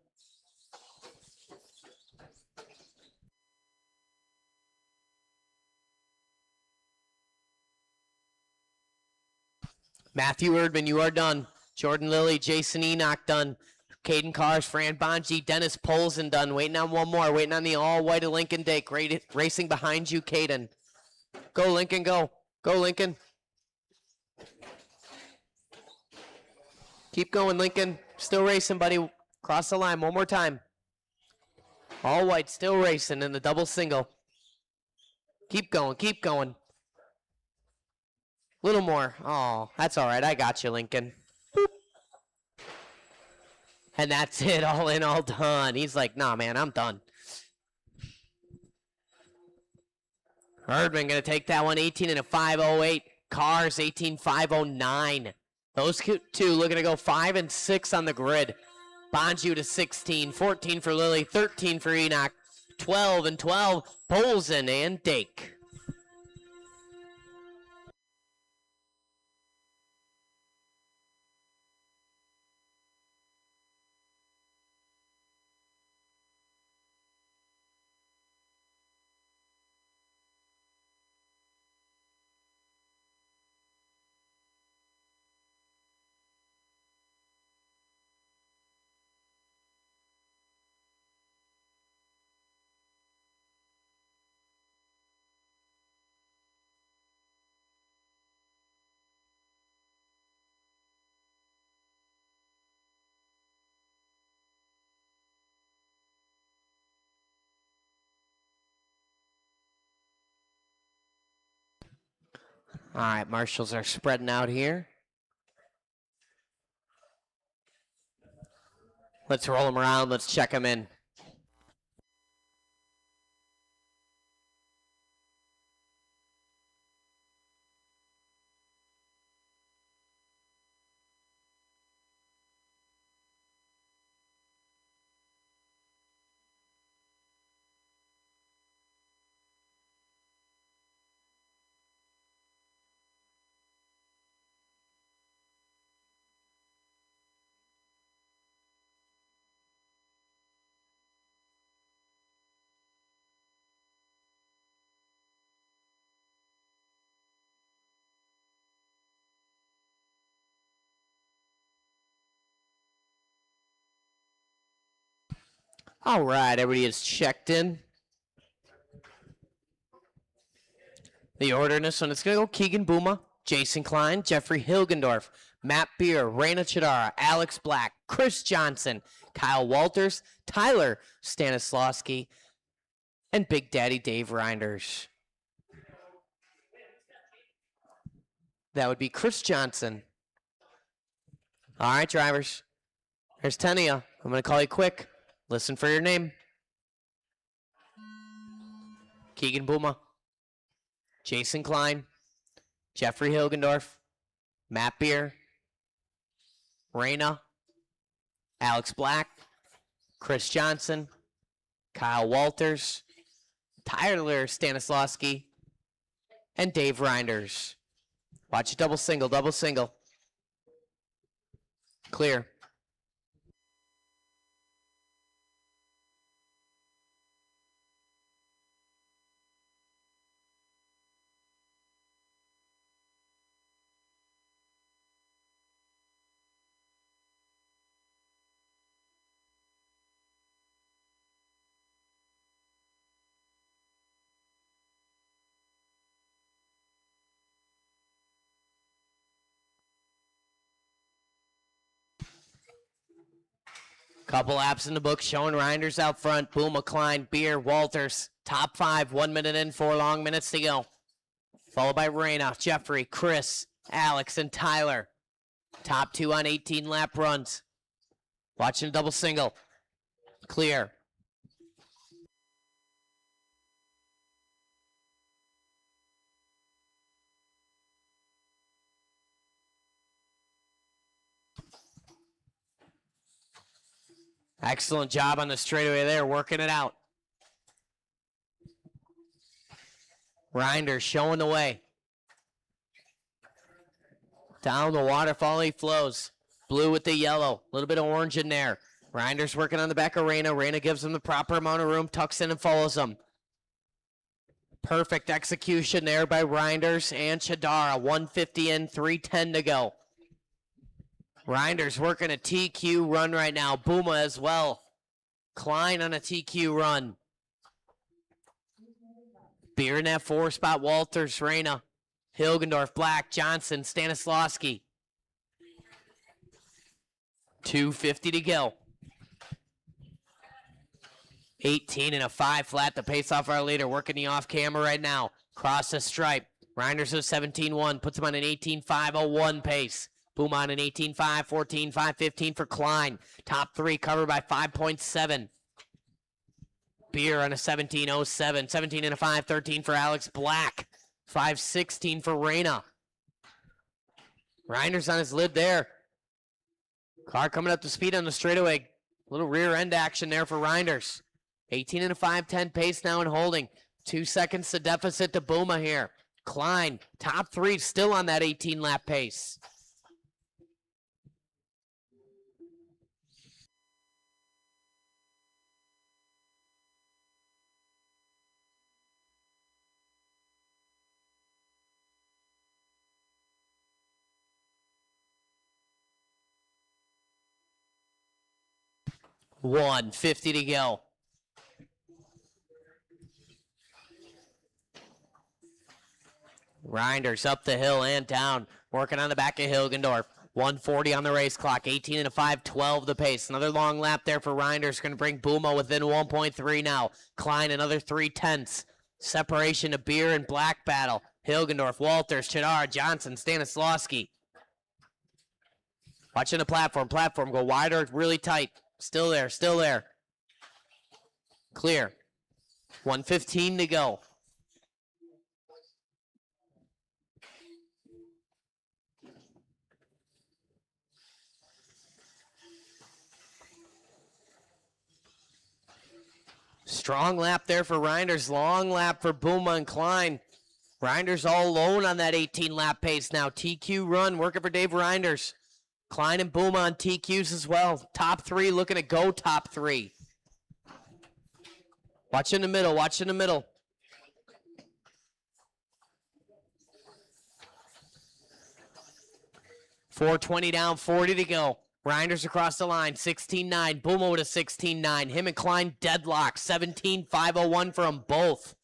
Matthew Erdman, you are done. Jordan Lilly, Jason Enoch done. Caden Cars, Fran Bonji, Dennis Polson done. Waiting on one more. Waiting on the all-white of Lincoln Dake. Racing behind you, Caden. Go, Lincoln, go. Go, Lincoln. Keep going, Lincoln. Still racing, buddy. Cross the line one more time. All white, still racing in the double single. Keep going, keep going. Little more. Oh, that's all right. I got you, Lincoln. Boop. And that's it. All in, all done. He's like, nah, man, I'm done. Herdman going to take that one. 18 and a 508. Cars 18.509. Those two looking to go 5 and 6 on the grid. Bonju to 16. 14 for Lily. 13 for Enoch. 12 and 12. Polzen and Dake. All right, marshals are spreading out here. Let's roll them around. Let's check them in. All right, everybody is checked in. The order in this one, it's going to go Keegan Booma, Jason Klein, Jeffrey Hilgendorf, Matt Beer, Raina Chidara, Alex Black, Chris Johnson, Kyle Walters, Tyler Stanislawski, and Big Daddy Dave Reinders. That would be Chris Johnson. All right, drivers. There's 10 of you. I'm going to call you quick. Listen for your name. Keegan Booma, Jason Klein, Jeffrey Hilgendorf, Matt Beer, Raina, Alex Black, Chris Johnson, Kyle Walters, Tyler Stanislawski, and Dave Reinders. Watch it double single, double single. Clear. Couple laps in the book showing Reinders out front. Booma, Klein, Beer, Walters. Top 5, 1 minute in, 4 long minutes to go. Followed by Raina, Jeffrey, Chris, Alex, and Tyler. Top 2 on 18 lap runs. Watching a double single. Clear. Excellent job on the straightaway there, working it out. Reinders showing the way. Down the waterfall he flows. Blue with the yellow. A little bit of orange in there. Reinders working on the back of Raina. Raina gives him the proper amount of room, tucks in and follows him. Perfect execution there by Reinders and Chidara. 150 in, 310 to go. Reinders working a TQ run right now. Booma as well. Klein on a TQ run. Beer in that 4 spot. Walters, Raina, Hilgendorf, Black, Johnson, Stanislawski. 250 to go. 18 and a 5 flat to pace off our leader. Working the off camera right now. Cross the stripe. Reinders is 17-1, puts him on an 18.501 pace. Boom on an 18.5, 14.5, 15 for Klein. Top three covered by 5.7. Beer on a 17.07, 17 and a 5, 13 for Alex Black. 5.16 for Reyna. Reinders on his lid there. Car coming up to speed on the straightaway. Little rear end action there for Reinders. 18 and a 5, 10 pace now and holding. 2 seconds to deficit to Booma here. Klein, top three, still on that 18 lap pace. $150 to go. Reinders up the hill and down, working on the back of Hilgendorf. 140 on the race clock, 18 and a 5, 12 the pace. Another long lap there for Reinders, going to bring Booma within 1.3 now. Klein another 3/10. Separation to Beer and Black battle. Hilgendorf, Walters, Chidar, Johnson, Stanislawski. Watching the platform go wider, really tight. Still there, still there. Clear. 1:15 to go. Strong lap there for Reinders. Long lap for Booma and Klein. Reinders all alone on that 18 lap pace now. TQ run working for Dave Reinders. Klein and Booma on TQs as well. Top three looking to go top three. Watch in the middle, watch in the middle. .420 down, 40 to go. Reinders across the line, 16.9. Booma with a 16.9. Him and Klein deadlock, 17.501 for them both.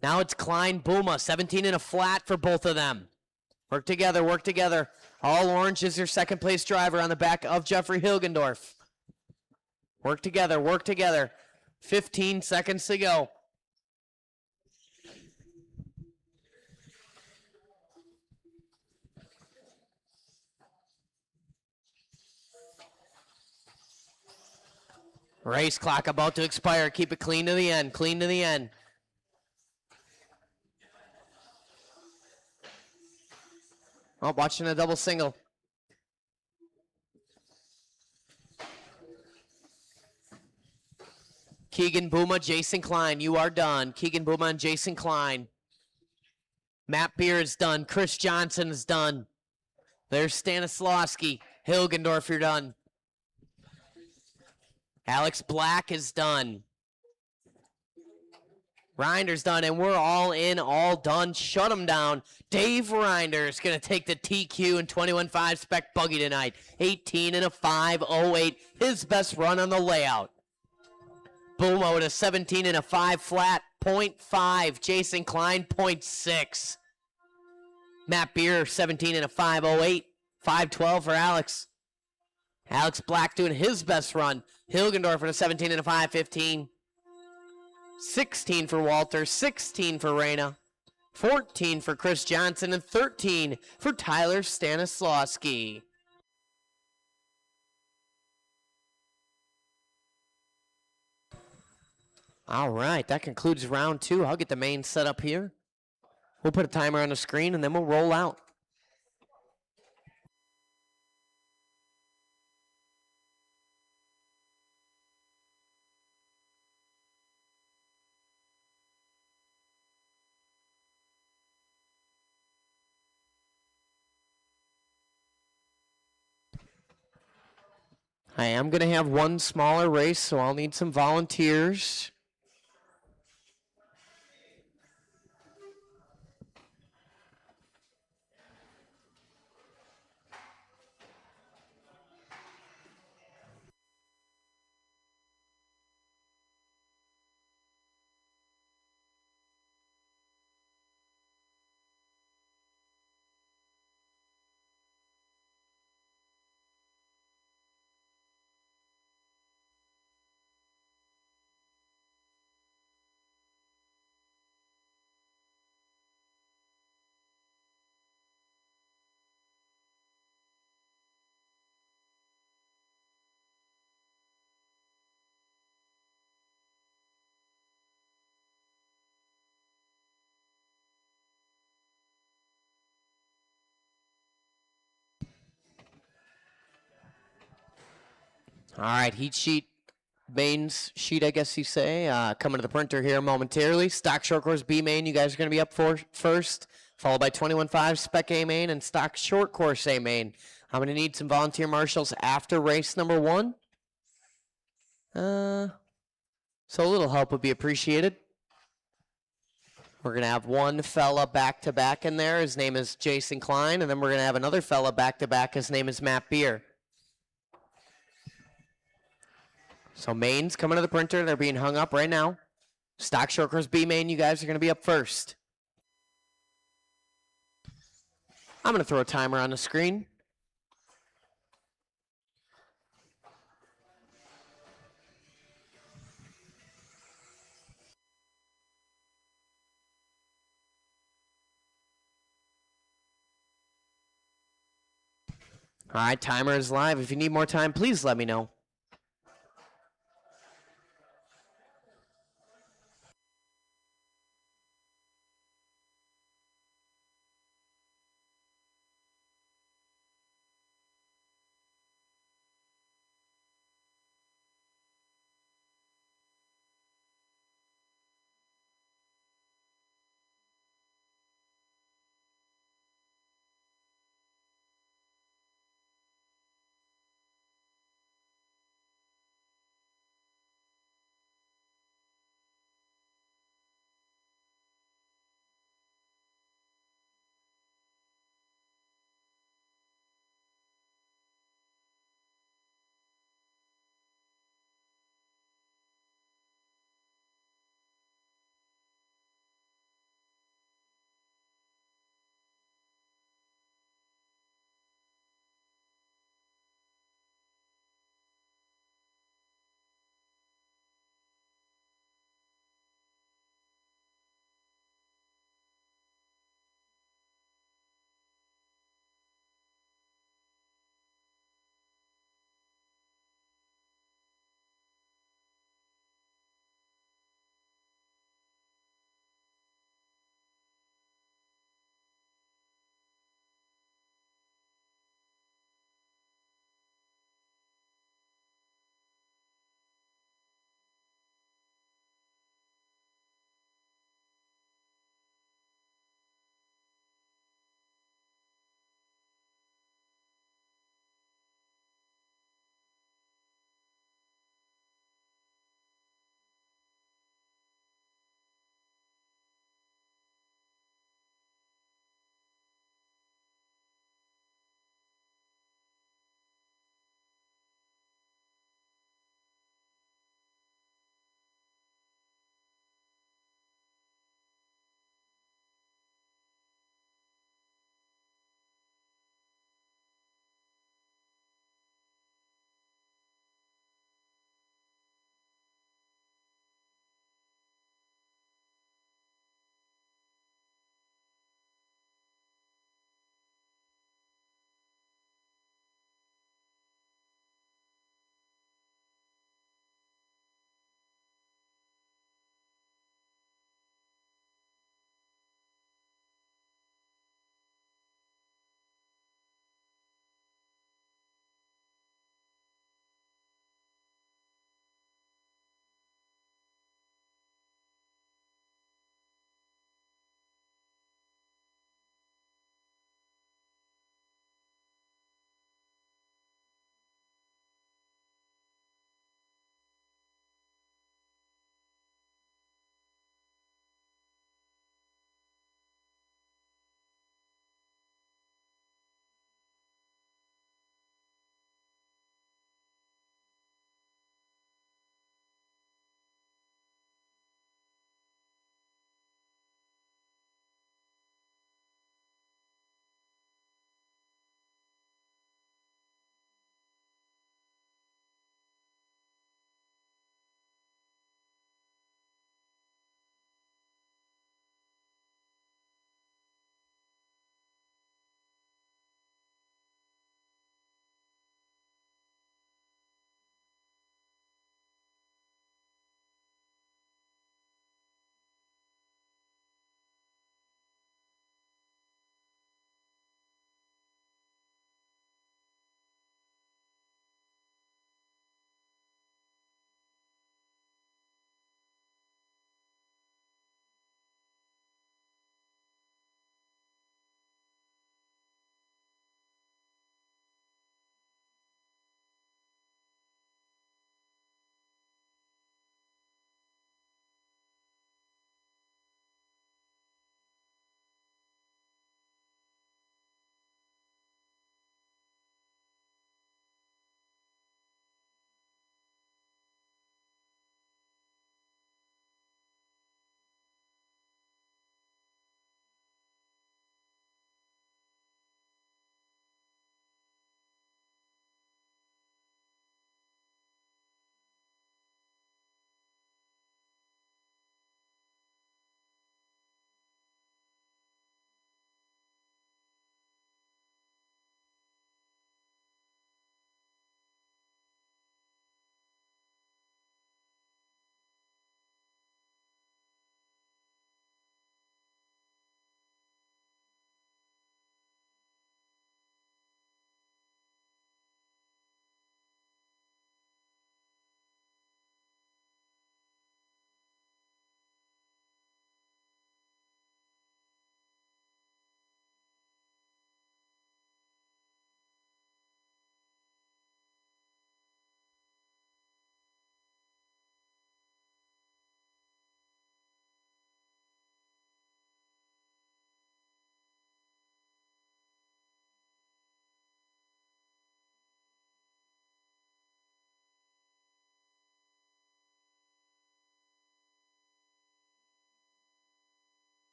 Now it's Klein, Booma, 17 and a flat for both of them. Work together, work together. All orange is your second place driver on the back of Jeffrey Hilgendorf. Work together, work together. 15 seconds to go. Race clock about to expire. Keep it clean to the end, clean to the end. Oh, watching a double single. Keegan Booma, Jason Klein, you are done. Keegan Booma and Jason Klein. Matt Beer is done. Chris Johnson is done. There's Stanislawski. Hilgendorf, you're done. Alex Black is done. Reinders done, and we're all in, all done. Shut him down. Dave Reinders going to take the TQ and 21.5 spec buggy tonight. 18 and a 5.08. His best run on the layout. Booma with a 17 and a 5 flat, 0.5. Jason Klein, 0.6. Matt Beer, 17 and a 5.08. 5.12 for Alex. Alex Black doing his best run. Hilgendorf with a 17 and a 5.15. 16 for Walter, 16 for Reyna, 14 for Chris Johnson, and 13 for Tyler Stanislawski. All right, that concludes round two. I'll get the main set up here. We'll put a timer on the screen, and then we'll roll out. I am going to have one smaller race, so I'll need some volunteers. All right, heat sheet, mains sheet, I guess you say, coming to the printer here momentarily. Stock short course B main, you guys are going to be up for first, followed by 21.5 spec A main and stock short course A main. I'm going to need some volunteer marshals after race number 1. So a little help would be appreciated. We're going to have one fella back-to-back in there. His name is Jason Klein. And then we're going to have another fella back-to-back. His name is Matt Beer. So mains coming to the printer. They're being hung up right now. Stock short course B main, you guys are going to be up first. I'm going to throw a timer on the screen. All right, timer is live. If you need more time, please let me know.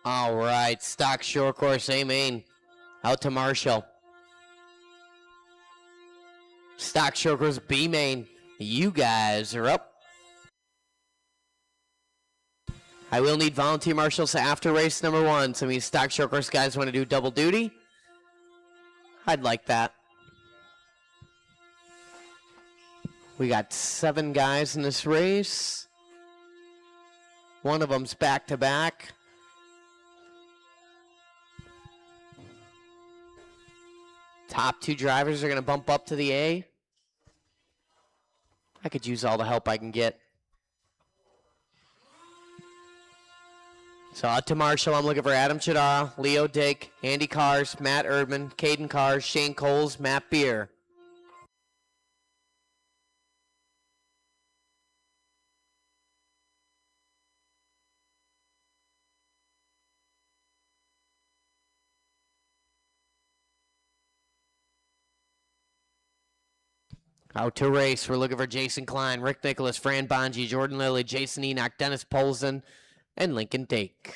All right, stock short course A main. Out to Marshall. Stock short course B main. You guys are up. I will need volunteer marshals after race number 1. Some of you stock short course guys want to do double duty. I'd like that. We got 7 guys in this race. One of them's back to back. Top 2 drivers are going to bump up to the A. I could use all the help I can get. So out to Marshall, I'm looking for Adam Chidara, Leo Dake, Andy Cars, Matt Erdman, Caden Cars, Shane Coles, Matt Beer. Out to race, we're looking for Jason Klein, Rick Nicholas, Fran Bonji, Jordan Lilly, Jason Enoch, Dennis Polson, and Lincoln Dake.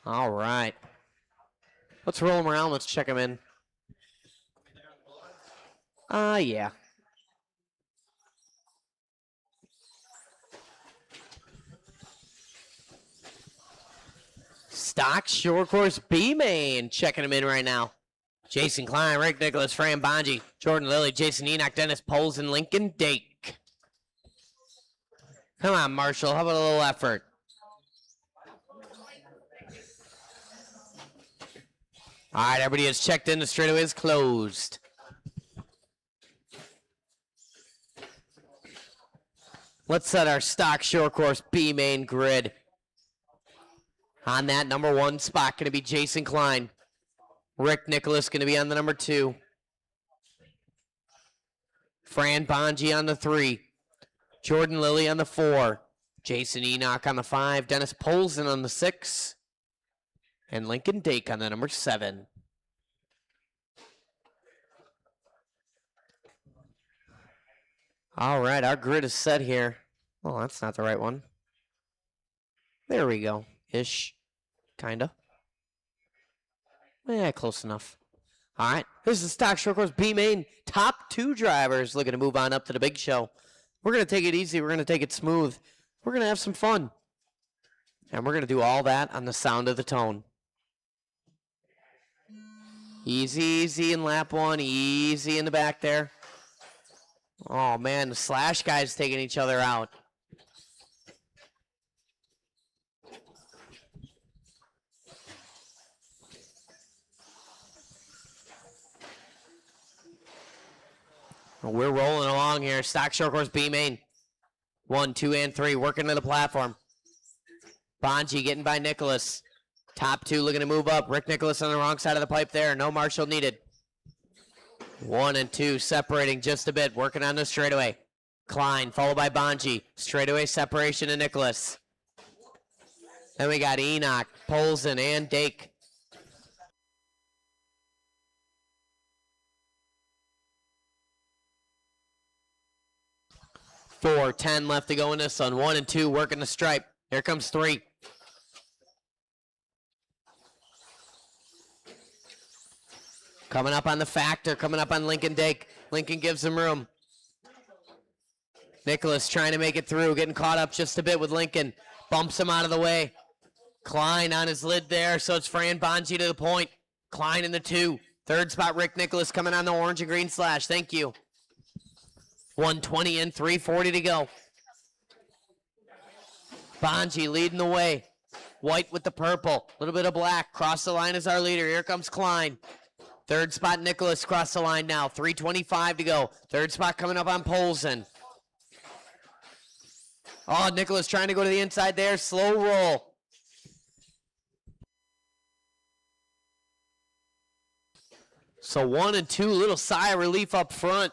All right. Let's roll them around. Let's check them in. Yeah. Stock short course B main. Checking them in right now. Jason Klein, Rick Nicholas, Fran Bonji, Jordan Lilly, Jason Enoch, Dennis Poles, and Lincoln Dake. Come on, Marshall. How about a little effort? All right, everybody has checked in. The straightaway is closed. Let's set our stock short course B main grid. On that number 1 spot, going to be Jason Klein. Rick Nicholas going to be on the number 2. Fran Bonji on the 3. Jordan Lilly on the 4. Jason Enoch on the 5. Dennis Polson on the 6. And Lincoln Dake on the number 7. All right, our grid is set here. Oh, that's not the right one. There we go. Ish. Kinda. Yeah, close enough. All right, here's the stock short course B main. Top 2 drivers looking to move on up to the big show. We're going to take it easy. We're going to take it smooth. We're going to have some fun. And we're going to do all that on the sound of the tone. Easy, easy in lap 1. Easy in the back there. Oh, man, the slash guys taking each other out. We're rolling along here. Stock short course B main. 1, 2, and 3. Working to the platform. Bonji getting by Nicholas. Top 2 looking to move up. Rick Nicholas on the wrong side of the pipe there. No Marshall needed. 1 and 2 separating just a bit. Working on the straightaway. Klein followed by Bonji. Straightaway separation to Nicholas. Then we got Enoch, Polson, and Dake. 4:10 left to go in this one. 1 and 2 working the stripe. Here comes 3. Coming up on the factor. Coming up on Lincoln Dake. Lincoln gives him room. Nicholas trying to make it through. Getting caught up just a bit with Lincoln. Bumps him out of the way. Klein on his lid there. So it's Fran Bonji to the point. Klein in the 2. 3rd spot, Rick Nicholas coming on the orange and green slash. Thank you. 120 and 340 to go. Bonji leading the way. White with the purple. A little bit of black. Cross the line is our leader. Here comes Klein. Third spot, Nicholas across the line now. 3:25 to go. Third spot coming up on Polson. Oh, Nicholas trying to go to the inside there. Slow roll. So 1 and 2, little sigh of relief up front.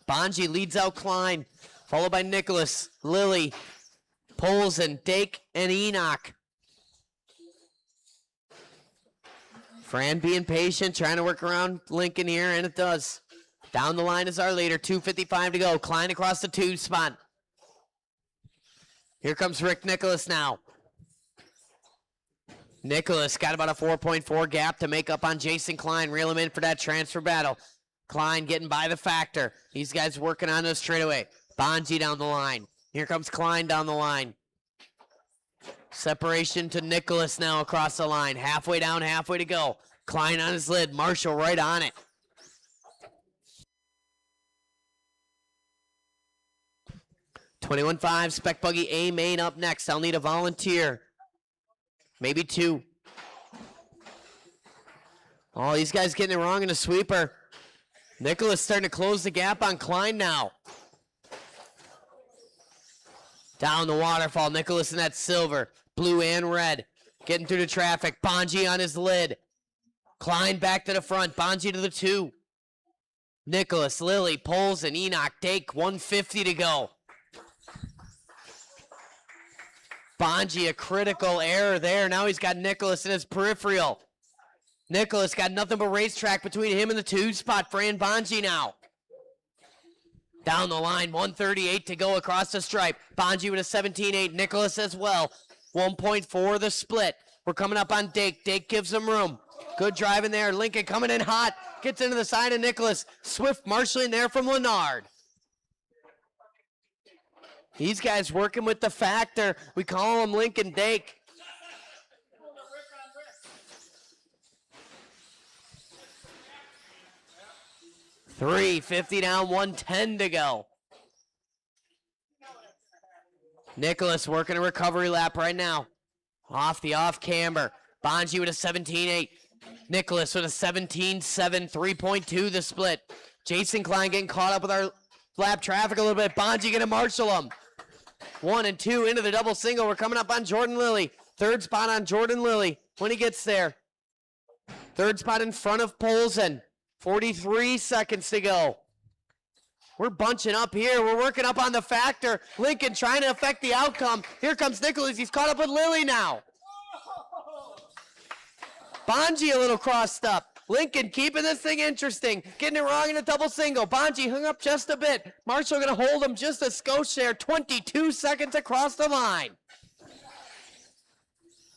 Bonji leads out Klein, followed by Nicholas, Lilly, Polson, Dake, and Enoch. Fran being patient, trying to work around Lincoln here, and it does. Down the line is our leader, 2:55 to go. Klein across the 2 spot. Here comes Rick Nicholas now. Nicholas got about a 4.4 gap to make up on Jason Klein. Reel him in for that transfer battle. Klein getting by the factor. These guys working on this straightaway. Bonji down the line. Here comes Klein down the line. Separation to Nicholas now across the line. Halfway down, halfway to go. Klein on his lid. Marshall right on it. $21.5, Spec Buggy A main up next. I'll need a volunteer. Maybe 2. Oh, these guys getting it wrong in the sweeper. Nicholas starting to close the gap on Klein now. Down the waterfall. Nicholas in that silver, blue and red. Getting through the traffic. Bonji on his lid. Klein back to the front. Bonji to the 2. Nicholas, Lilly, Polson, Enoch, Dake. 150 to go. Bonji, a critical error there. Now he's got Nicholas in his peripheral. Nicholas got nothing but racetrack between him and the 2 spot. Fran Bonji now. Down the line, 138 to go across the stripe. Bonji with a 17.8. Nicholas as well. 1.4 the split. We're coming up on Dake. Dake gives him room. Good driving there. Lincoln coming in hot. Gets into the side of Nicholas. Swift marshaling there from Lennard. These guys working with the factor. We call him Lincoln Dake. $3.50 down, 110 to go. Nicholas working a recovery lap right now. Off the off camber. Bonji with a 17.8. Nicholas with a 17.7, 3.2 the split. Jason Klein getting caught up with our lap traffic a little bit. Bonji gonna marshal him. 1 and 2 into the double single. We're coming up on Jordan Lilly. Third spot on Jordan Lilly when he gets there. Third spot in front of Polson. 43 seconds to go. We're bunching up here. We're working up on the factor. Lincoln trying to affect the outcome. Here comes Nicholas. He's caught up with Lilly now. Bonji a little crossed up. Lincoln keeping this thing interesting. Getting it wrong in a double single. Bonji hung up just a bit. Marshall going to hold him just a skosh there. 22 seconds across the line.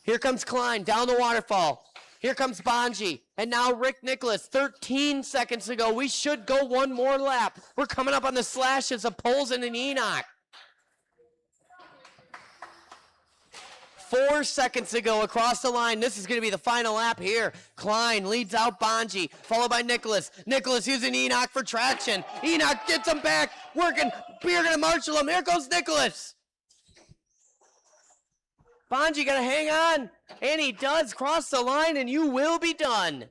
Here comes Klein down the waterfall. Here comes Bonji. And now Rick Nicholas. 13 seconds to go. We should go one more lap. We're coming up on the slashes of Polson and Enoch. 4 seconds to go across the line. This is going to be the final lap here. Klein leads out Bonji, followed by Nicholas. Nicholas using Enoch for traction. Enoch gets him back, working. We're going to marshal him. Here goes Nicholas. Bonji got to hang on, and he does cross the line, and you will be done.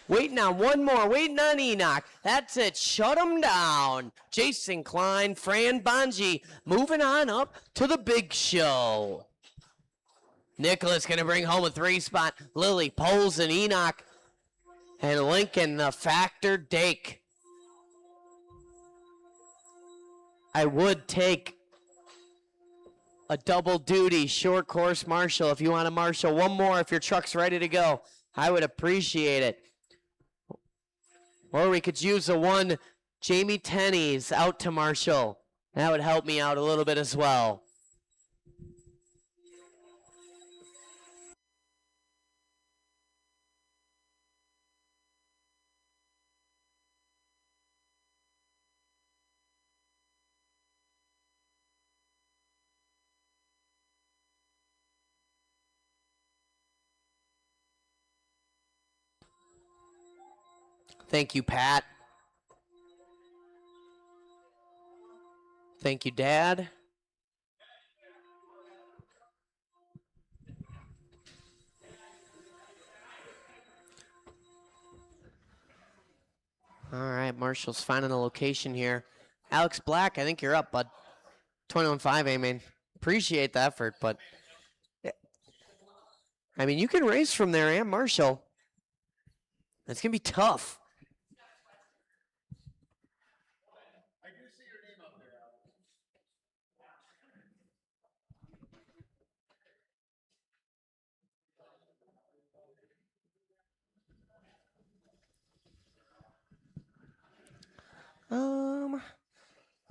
Waiting on one more, waiting on Enoch. That's it, shut him down. Jason Klein, Fran Bonji, moving on up to the big show. Nicholas gonna bring home a 3 spot. Lilly, Polson, Enoch, and Lincoln, the factor Dake. I would take a double duty short course marshal if you want to marshal one more if your truck's ready to go. I would appreciate it. Or we could use the one Jamie Tenney's out to marshal. That would help me out a little bit as well. Thank you, Pat. Thank you, Dad. Marshall's finding a location here. Alex Black, I think you're up, bud. 21-5, Amen. Appreciate the effort, but I mean, you can race from there, and Marshall. It's going to be tough.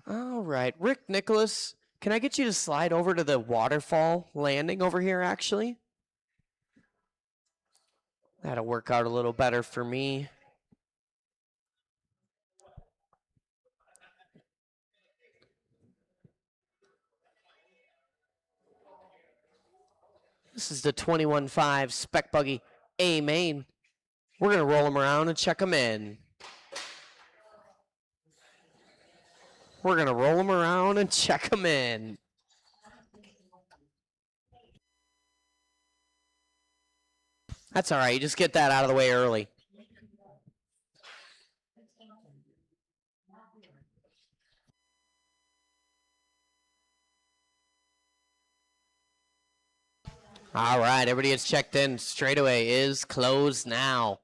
All right. Rick Nicholas, can I get you to slide over to the waterfall landing over here, actually? That'll work out a little better for me. This is the 21-5 Spec Buggy A main. We're going to roll them around and check them in. We're going to roll them around and check them in. That's all right. You just get that out of the way early. All right. Everybody gets checked in. Straightaway is closed now.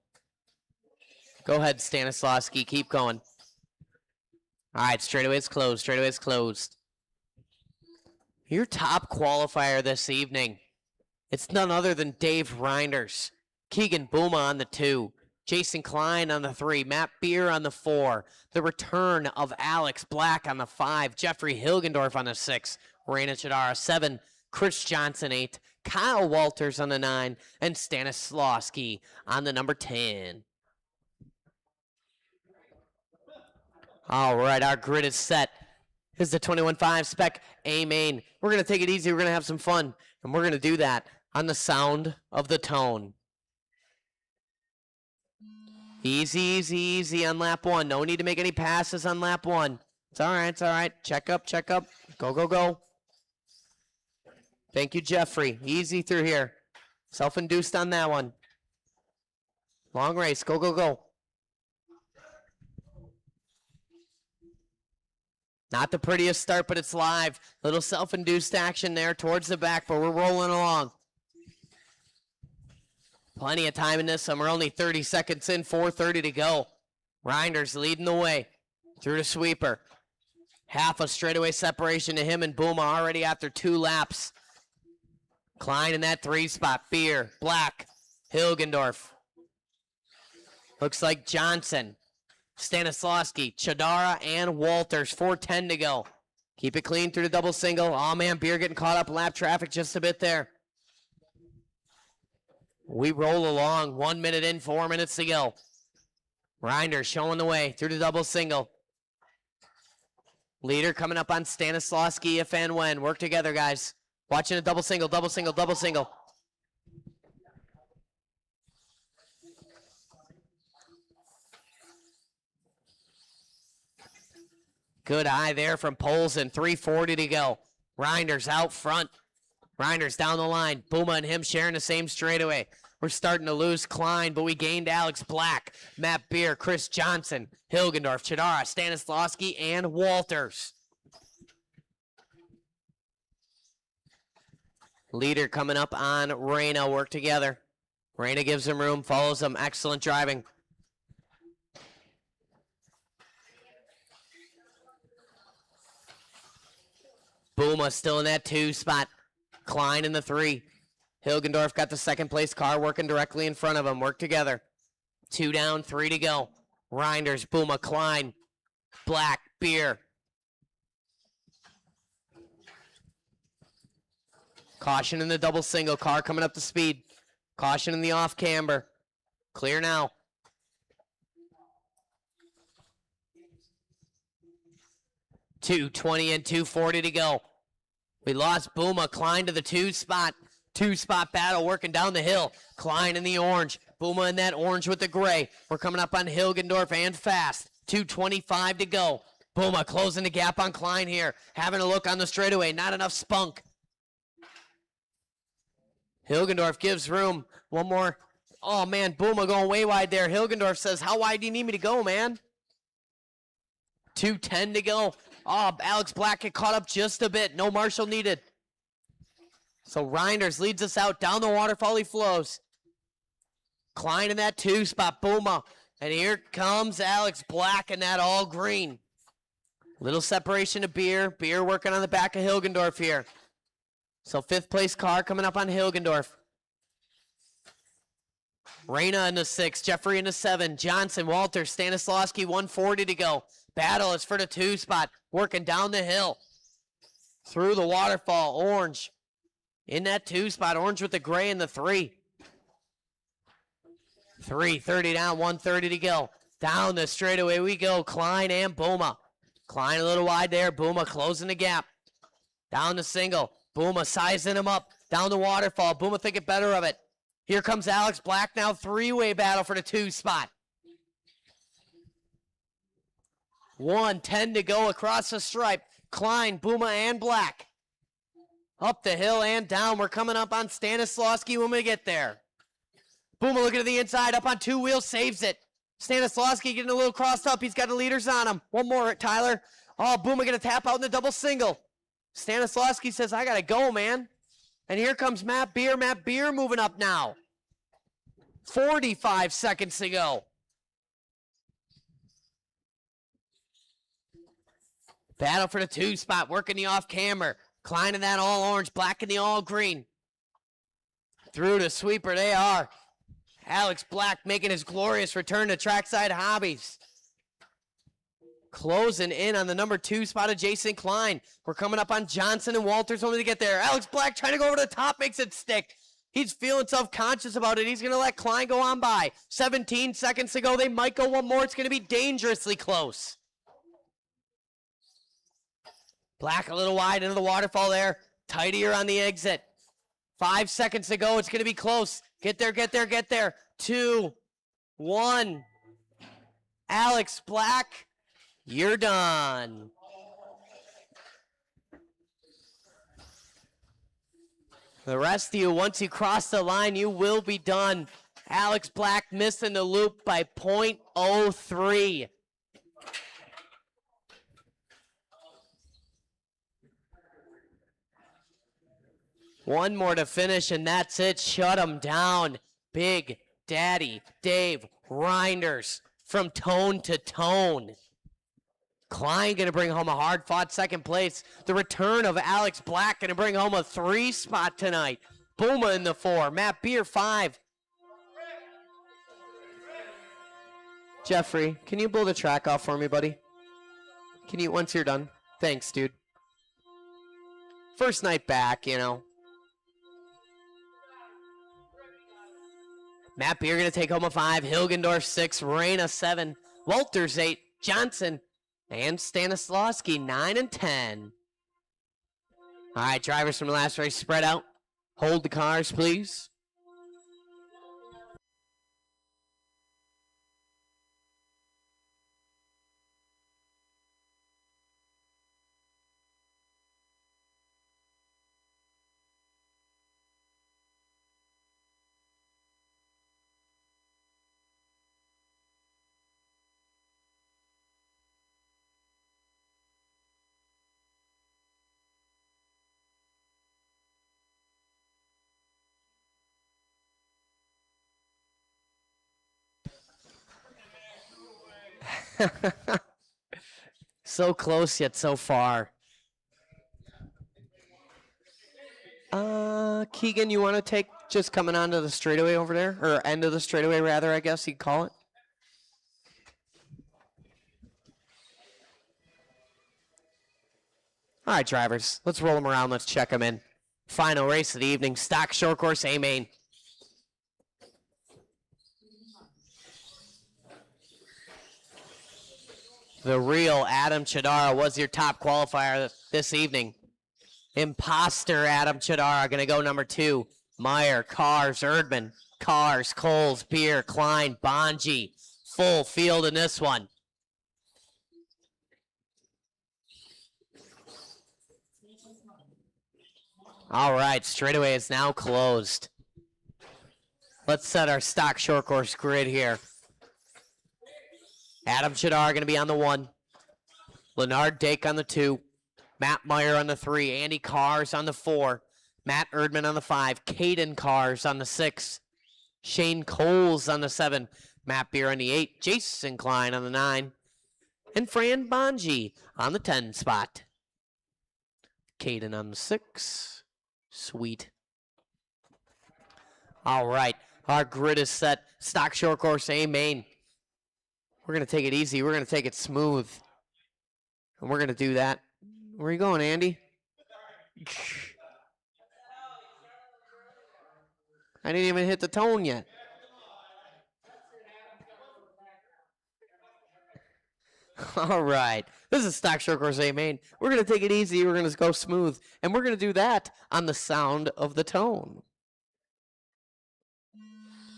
Go ahead, Stanislavski. Keep going. All right. Straightaway is closed. Straightaway is closed. Your top qualifier this evening. It's none other than Dave Reinders. Keegan Bouma on the 2. Jason Klein on the 3. Matt Beer on the 4. The return of Alex Black on the 5. Jeffrey Hilgendorf on the 6. Raina Chidara 7. Chris Johnson 8. Kyle Walters on the 9. And Stanislavski on the number 10. All right, our grid is set. Here's the 21-5 Spec A main. We're going to take it easy. We're going to have some fun. And we're going to do that on the sound of the tone. Easy, easy, easy on lap 1. No need to make any passes on lap 1. It's all right, it's all right. Check up, check up. Go, go, go. Thank you, Jeffrey. Easy through here. Self-induced on that one. Long race. Go, go, go. Not the prettiest start, but it's live. Little self-induced action there towards the back, but we're rolling along. Plenty of time in this, and we're only 30 seconds in, 4:30 to go. Reinders leading the way through the sweeper. Half a straightaway separation to him and Bouma already after 2 laps. Klein in that 3 spot. Beer, Black, Hilgendorf. Looks like Johnson, Stanislavski, Chidara, and Walters. 4:10 to go. Keep it clean through the double single. Oh, man, Beer getting caught up in lap traffic just a bit there. We roll along. 1 minute in, 4 minutes to go. Reinders showing the way through the double single. Leader coming up on Stanislavski if and when. Work together, guys. Watching a double single, double single, double single. Good eye there from Polson. 3:40 to go. Reinders out front. Reinders down the line. Bouma and him sharing the same straightaway. We're starting to lose Klein, but we gained Alex Black, Matt Beer, Chris Johnson, Hilgendorf, Chidara, Stanislavski, and Walters. Leader coming up on Raina. Work together. Raina gives him room, follows him. Excellent driving. Bouma still in that 2 spot. Klein in the 3. Hilgendorf got the second place car working directly in front of him. Work together. 2 down, 3 to go. Reinders, Bouma, Klein, Black, Beer. Caution in the double single. Car coming up to speed. Caution in the off camber. Clear now. .220 and 2:40 to go. We lost Bouma. Klein to the 2 spot. 2 spot battle working down the hill. Klein in the orange. Bouma in that orange with the gray. We're coming up on Hilgendorf and fast. 2:25 to go. Bouma closing the gap on Klein here. Having a look on the straightaway. Not enough spunk. Hilgendorf gives room. One more. Oh, man, Bouma going way wide there. Hilgendorf says, how wide do you need me to go, man? 2:10 to go. Oh, Alex Black get caught up just a bit. No Marshall needed. So Reinders leads us out. Down the waterfall he flows. Klein in that 2 spot. Booma. And here comes Alex Black in that all green. Little separation to Beer. Beer working on the back of Hilgendorf here. So 5th place car coming up on Hilgendorf. Reyna in the 6, Jeffrey in the 7, Johnson, Walter, Stanislawski, 140 to go. Battle is for the 2 spot, working down the hill. Through the waterfall, Orange in that 2 spot, Orange with the gray in the 3. 3:30 down, 1:30 to go. Down the straightaway we go, Klein and Booma. Klein a little wide there, Booma closing the gap. Down the single, Booma sizing him up. Down the waterfall, Booma thinking better of it. Here comes Alex Black now, 3-way battle for the 2 spot. 1:10 to go across the stripe. Klein, Booma, and Black. Up the hill and down. We're coming up on Stanislawski when we get there. Booma looking to the inside, up on 2 wheels, saves it. Stanislawski getting a little crossed up. He's got the leaders on him. One more, Tyler. Oh, Booma gonna tap out in the double single. Stanislawski says, I gotta go, man. And here comes Matt Beer. Matt Beer moving up now. 45 seconds to go. Battle for the 2 spot, working the off camera. Klein in that all orange, Black in the all green. Through the sweeper they are. Alex Black making his glorious return to Trackside Hobbies. Closing in on the number 2 spot of Jason Klein. We're coming up on Johnson and Walters when we get there. Alex Black trying to go over the top, makes it stick. He's feeling self-conscious about it. He's going to let Klein go on by. 17 seconds to go. They might go one more. It's going to be dangerously close. Black a little wide into the waterfall there. Tidier on the exit. 5 seconds to go. It's going to be close. Get there, get there, get there. 2, 1. Alex Black, you're done. The rest of you, once you cross the line, you will be done. Alex Black missing the loop by .03. One more to finish, and that's it. Shut him down. Big Daddy Dave Reinders from tone to tone. Klein going to bring home a hard-fought 2nd place. The return of Alex Black going to bring home a 3 spot tonight. Booma in the 4. Matt Beer, 5. Jeffrey, can you blow the track off for me, buddy? Can you, once you're done? Thanks, dude. First night back, you know. Matt Beer going to take home a 5. Hilgendorf 6. Reyna 7. Walters 8. Johnson and Stanislawski 9 and 10. All right, drivers from the last race spread out. Hold the cars, please. So close yet so far. Keegan, you want to take just coming onto the straightaway over there? Or end of the straightaway, rather, I guess you'd call it. All right, drivers. Let's roll them around. Let's check them in. Final race of the evening. Stock short course A-Main. The real Adam Chidara was your top qualifier this evening. Imposter Adam Chidara going to go number 2. Meyer, Cars, Erdman, Cars, Coles, Beer, Klein, Bonji. Full field in this one. All right, straightaway is now closed. Let's set our stock short course grid here. Adam Chidar going to be on the 1. Leonard Dake on the 2. Matt Meyer on the 3. Andy Cars on the 4. Matt Erdman on the 5. Caden Cars on the 6. Shane Coles on the 7. Matt Beer on the 8. Jason Klein on the 9. And Fran Bonji on the 10 spot. Caden on the 6. Sweet. All right. Our grid is set. Stock short course A main. We're going to take it easy. We're going to take it smooth. And we're going to do that. Where are you going, Andy? I didn't even hit the tone yet. All right. This is Stock Short Course A main. We're going to take it easy. We're going to go smooth. And we're going to do that on the sound of the tone.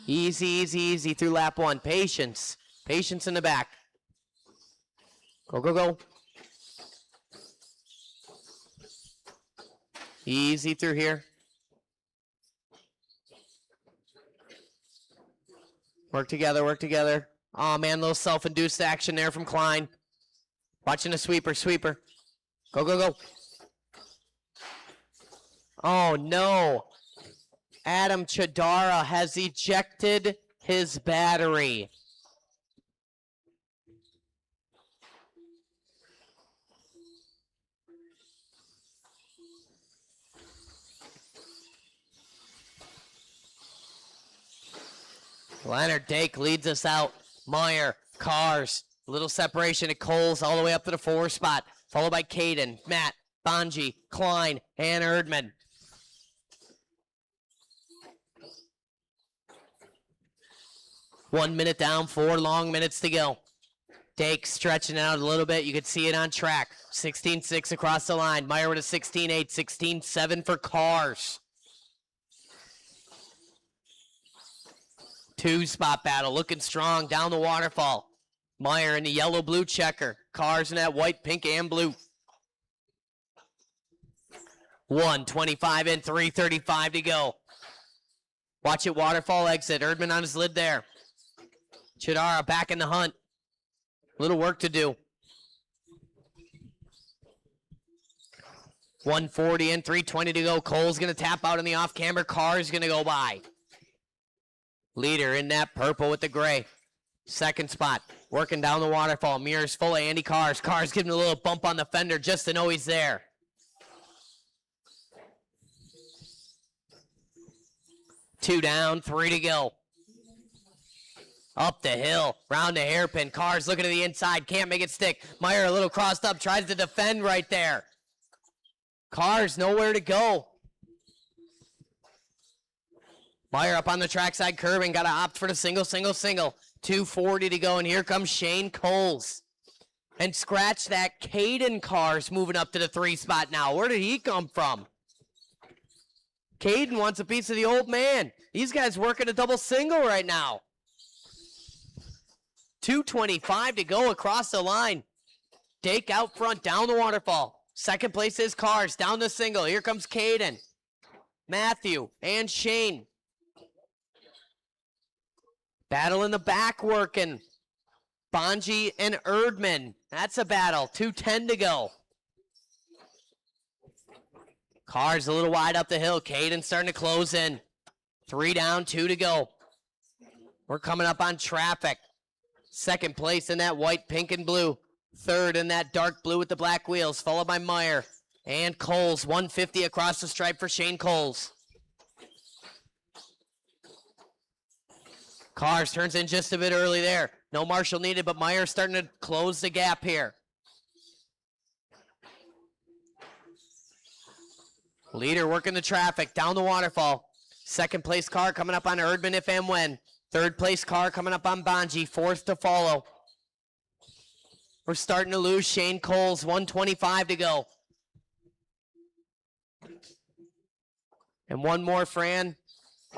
Easy, easy, easy through lap 1. Patience. Patience in the back. Go, go, go. Easy through here. Work together, work together. Oh, man, little self-induced action there from Klein. Watching a sweeper, sweeper. Go, go, go. Oh, no. Adam Chadara has ejected his battery. Leonard Dake leads us out. Meyer, Cars, little separation at Coles all the way up to the 4 spot, followed by Caden, Matt, Bonji, Klein, and Erdman. One minute down, 4 long minutes to go. Dake stretching out a little bit. You can see it on track. 16-6 across the line. Meyer with a 16-8, 16-7 for Cars. 2-spot battle, looking strong down the waterfall. Meyer in the yellow-blue checker. Cars in that white, pink, and blue. 1:25 and 3:35 to go. Watch it, waterfall exit. Erdman on his lid there. Chidara back in the hunt. Little work to do. 1:40 and 3:20 to go. Cole's going to tap out in the off-camber. Car's going to go by. Leader in that purple with the gray. Second spot, working down the waterfall. Mirrors full of Andy Cars. Cars giving a little bump on the fender just to know he's there. Two down, 3 to go. Up the hill, round the hairpin. Cars looking to the inside, can't make it stick. Meyer a little crossed up, tries to defend right there. Cars nowhere to go. Meyer up on the trackside curve and got to opt for the single. 2:40 to go, and here comes Shane Coles. And scratch that, Caden Cars moving up to the 3 spot now. Where did he come from? Caden wants a piece of the old man. These guys working a double single right now. 2:25 to go across the line. Dake out front, down the waterfall. Second place is Cars, down the single. Here comes Caden, Matthew, and Shane. Battle in the back working. Bonji and Erdman. That's a battle. 2:10 to go. Cars a little wide up the hill. Caden starting to close in. 3 down, 2 to go. We're coming up on traffic. Second place in that white, pink, and blue. Third in that dark blue with the black wheels, followed by Meyer and Coles. 150 across the stripe for Shane Coles. Cars turns in just a bit early there. No marshal needed, but Meyer starting to close the gap here. Leader working the traffic down the waterfall. Second place car coming up on Erdman if and when. Third place car coming up on Bonji. Fourth to follow. We're starting to lose Shane Coles. 1:25 to go. And one more, Fran.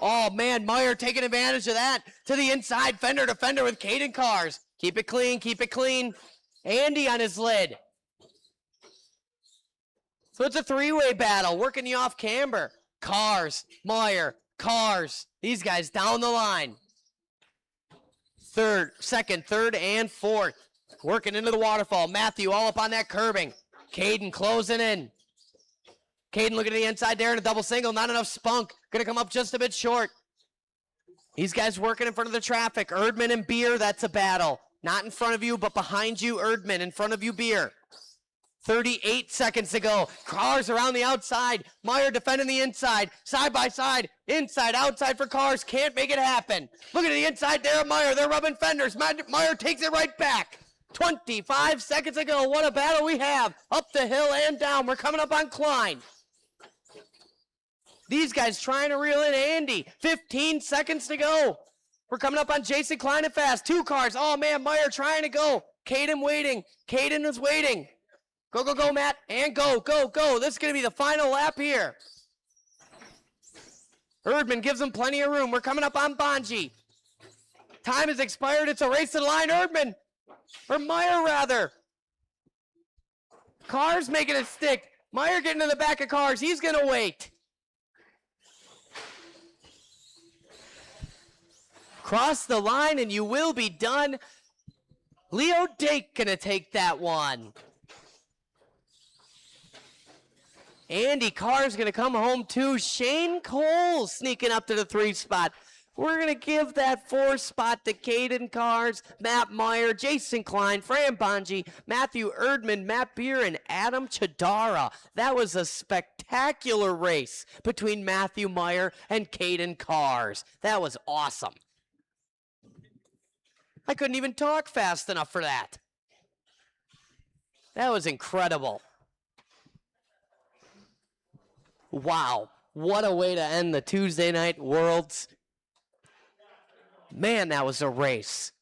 Oh, man, Meyer taking advantage of that. To the inside, fender to fender with Caden Cars. Keep it clean, keep it clean. Andy on his lid. So it's a 3-way battle, working the off-camber. Cars, Meyer, Cars. These guys down the line. Second, third, and fourth. working into the waterfall. Matthew all up on that curbing. Caden closing in. Caden looking at the inside there in a double single. Not enough spunk. Going to come up just a bit short. These guys working in front of the traffic. Erdman and Beer, that's a battle. Not in front of you, but behind you, Erdman. In front of you, Beer. 38 seconds to go. Cars around the outside. Meyer defending the inside. Side by side. Inside, outside for Cars. Can't make it happen. Look at the inside there of Meyer. They're rubbing fenders. Meyer takes it right back. 25 seconds to go. What a battle we have. Up the hill and down. We're coming up on Klein. These guys trying to reel in Andy. 15 seconds to go. We're coming up on Jason Klein and fast. 2 cars. Oh, man, Meyer trying to go. Caden waiting. Caden is waiting. Go, go, go, Matt. And go, go, go. This is going to be the final lap here. Erdman gives them plenty of room. We're coming up on Bonji. Time has expired. It's a race to the line. Erdman. Or Meyer, rather. Cars making it stick. Meyer getting to the back of Cars. He's going to wait. Cross the line and you will be done. Leo Dake going to take that one. Andy Carr's going to come home too. Shane Cole sneaking up to the 3 spot. We're going to give that 4 spot to Caden Cars, Matt Meyer, Jason Klein, Fran Bonji, Matthew Erdman, Matt Beer, and Adam Chadara. That was a spectacular race between Matthew Meyer and Caden Cars. That was awesome. I couldn't even talk fast enough for that. That was incredible. Wow, what a way to end the Tuesday Night Worlds. Man, that was a race.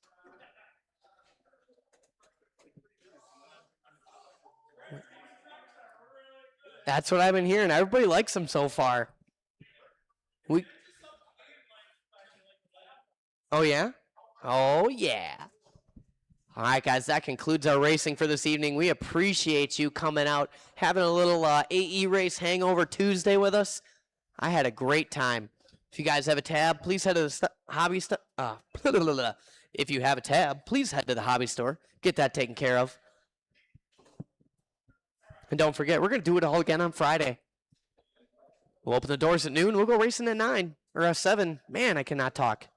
That's what I've been hearing. Everybody likes them so far. Oh, yeah? Oh, yeah. All right, guys, that concludes our racing for this evening. We appreciate you coming out, having a little AE Race Hangover Tuesday with us. I had a great time. If you guys have a tab, please head to the hobby store. If you have a tab, please head to the hobby store. Get that taken care of. And don't forget, we're going to do it all again on Friday. We'll open the doors at noon. We'll go racing at 9 or 7. Man, I cannot talk.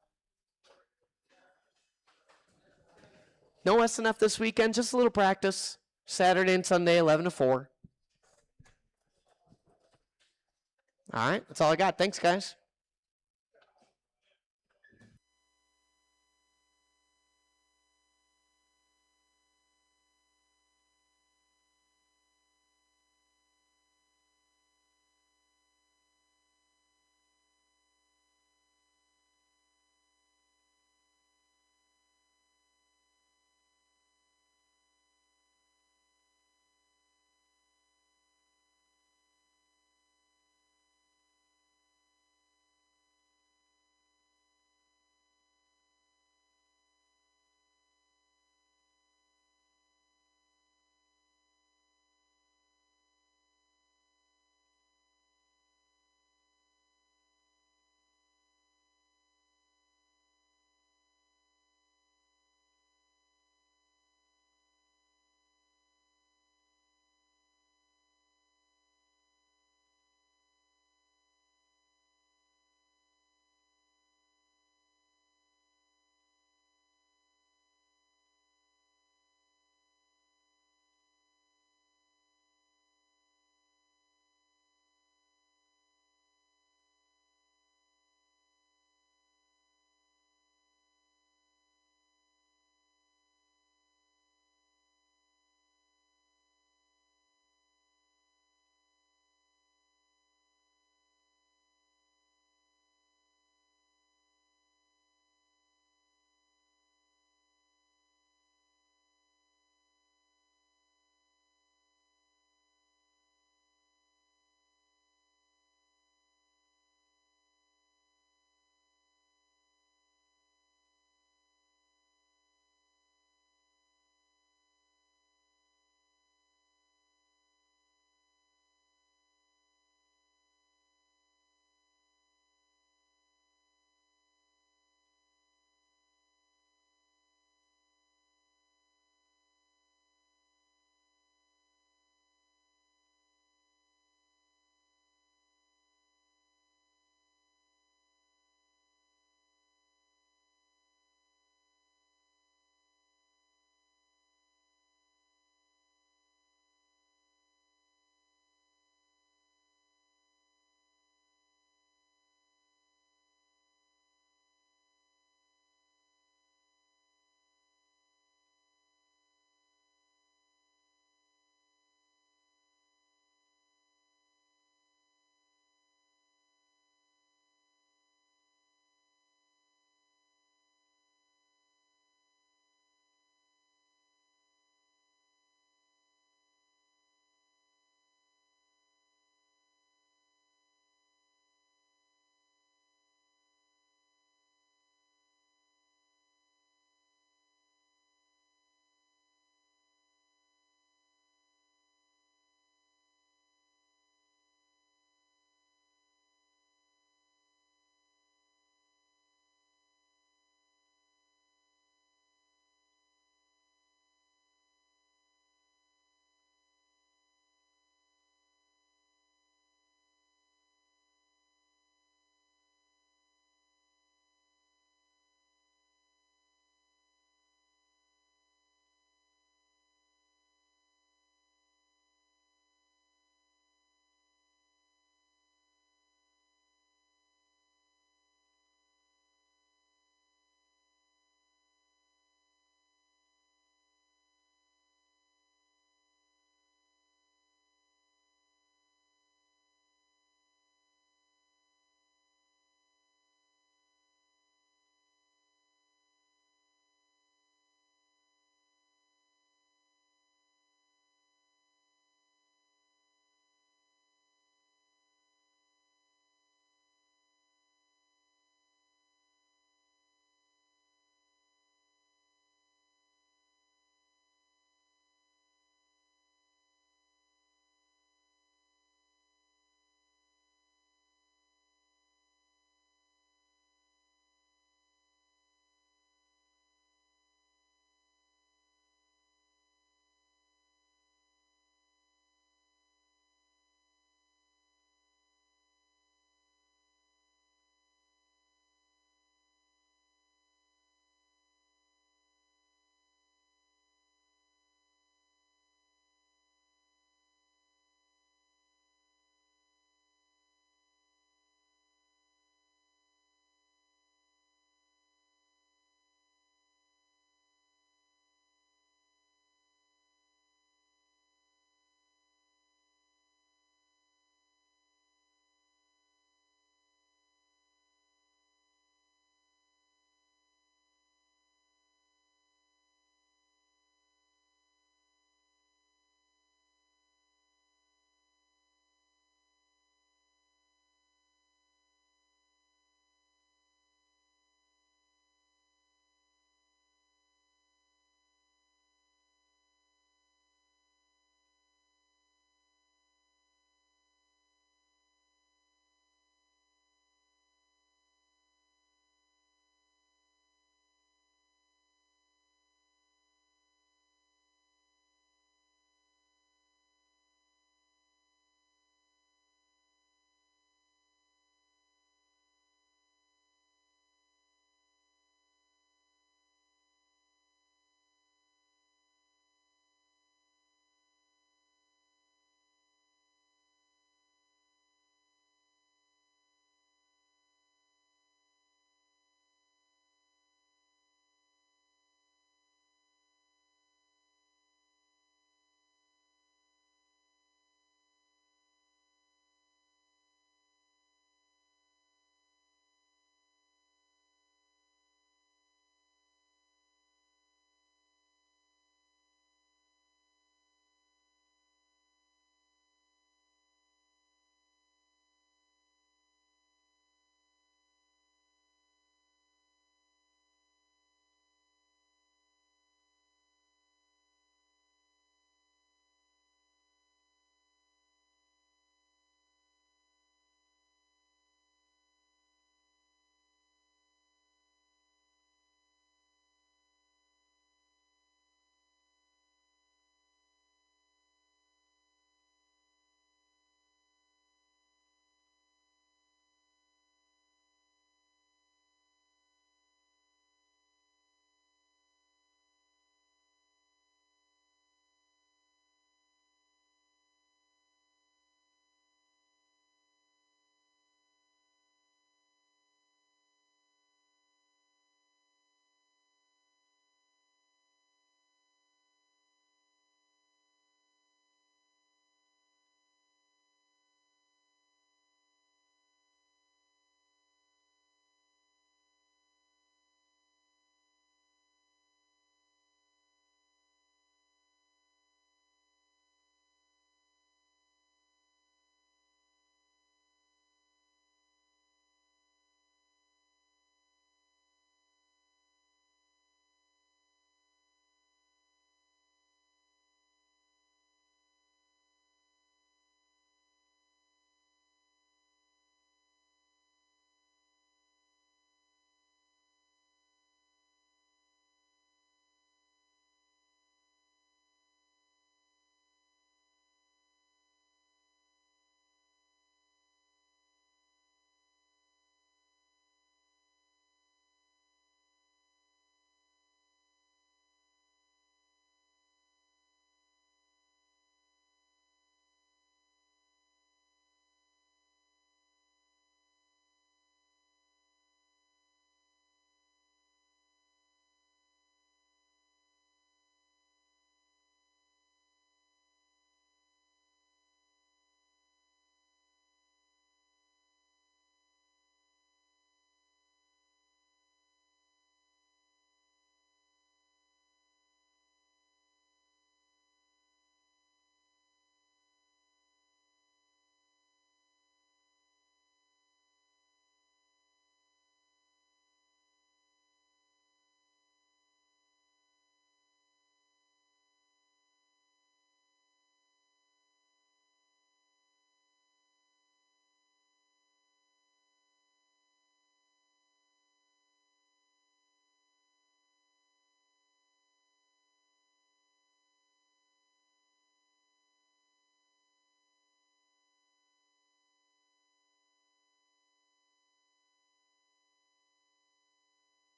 No SNF this weekend, just a little practice. Saturday and Sunday, 11 to 4. All right, that's all I got. Thanks, guys.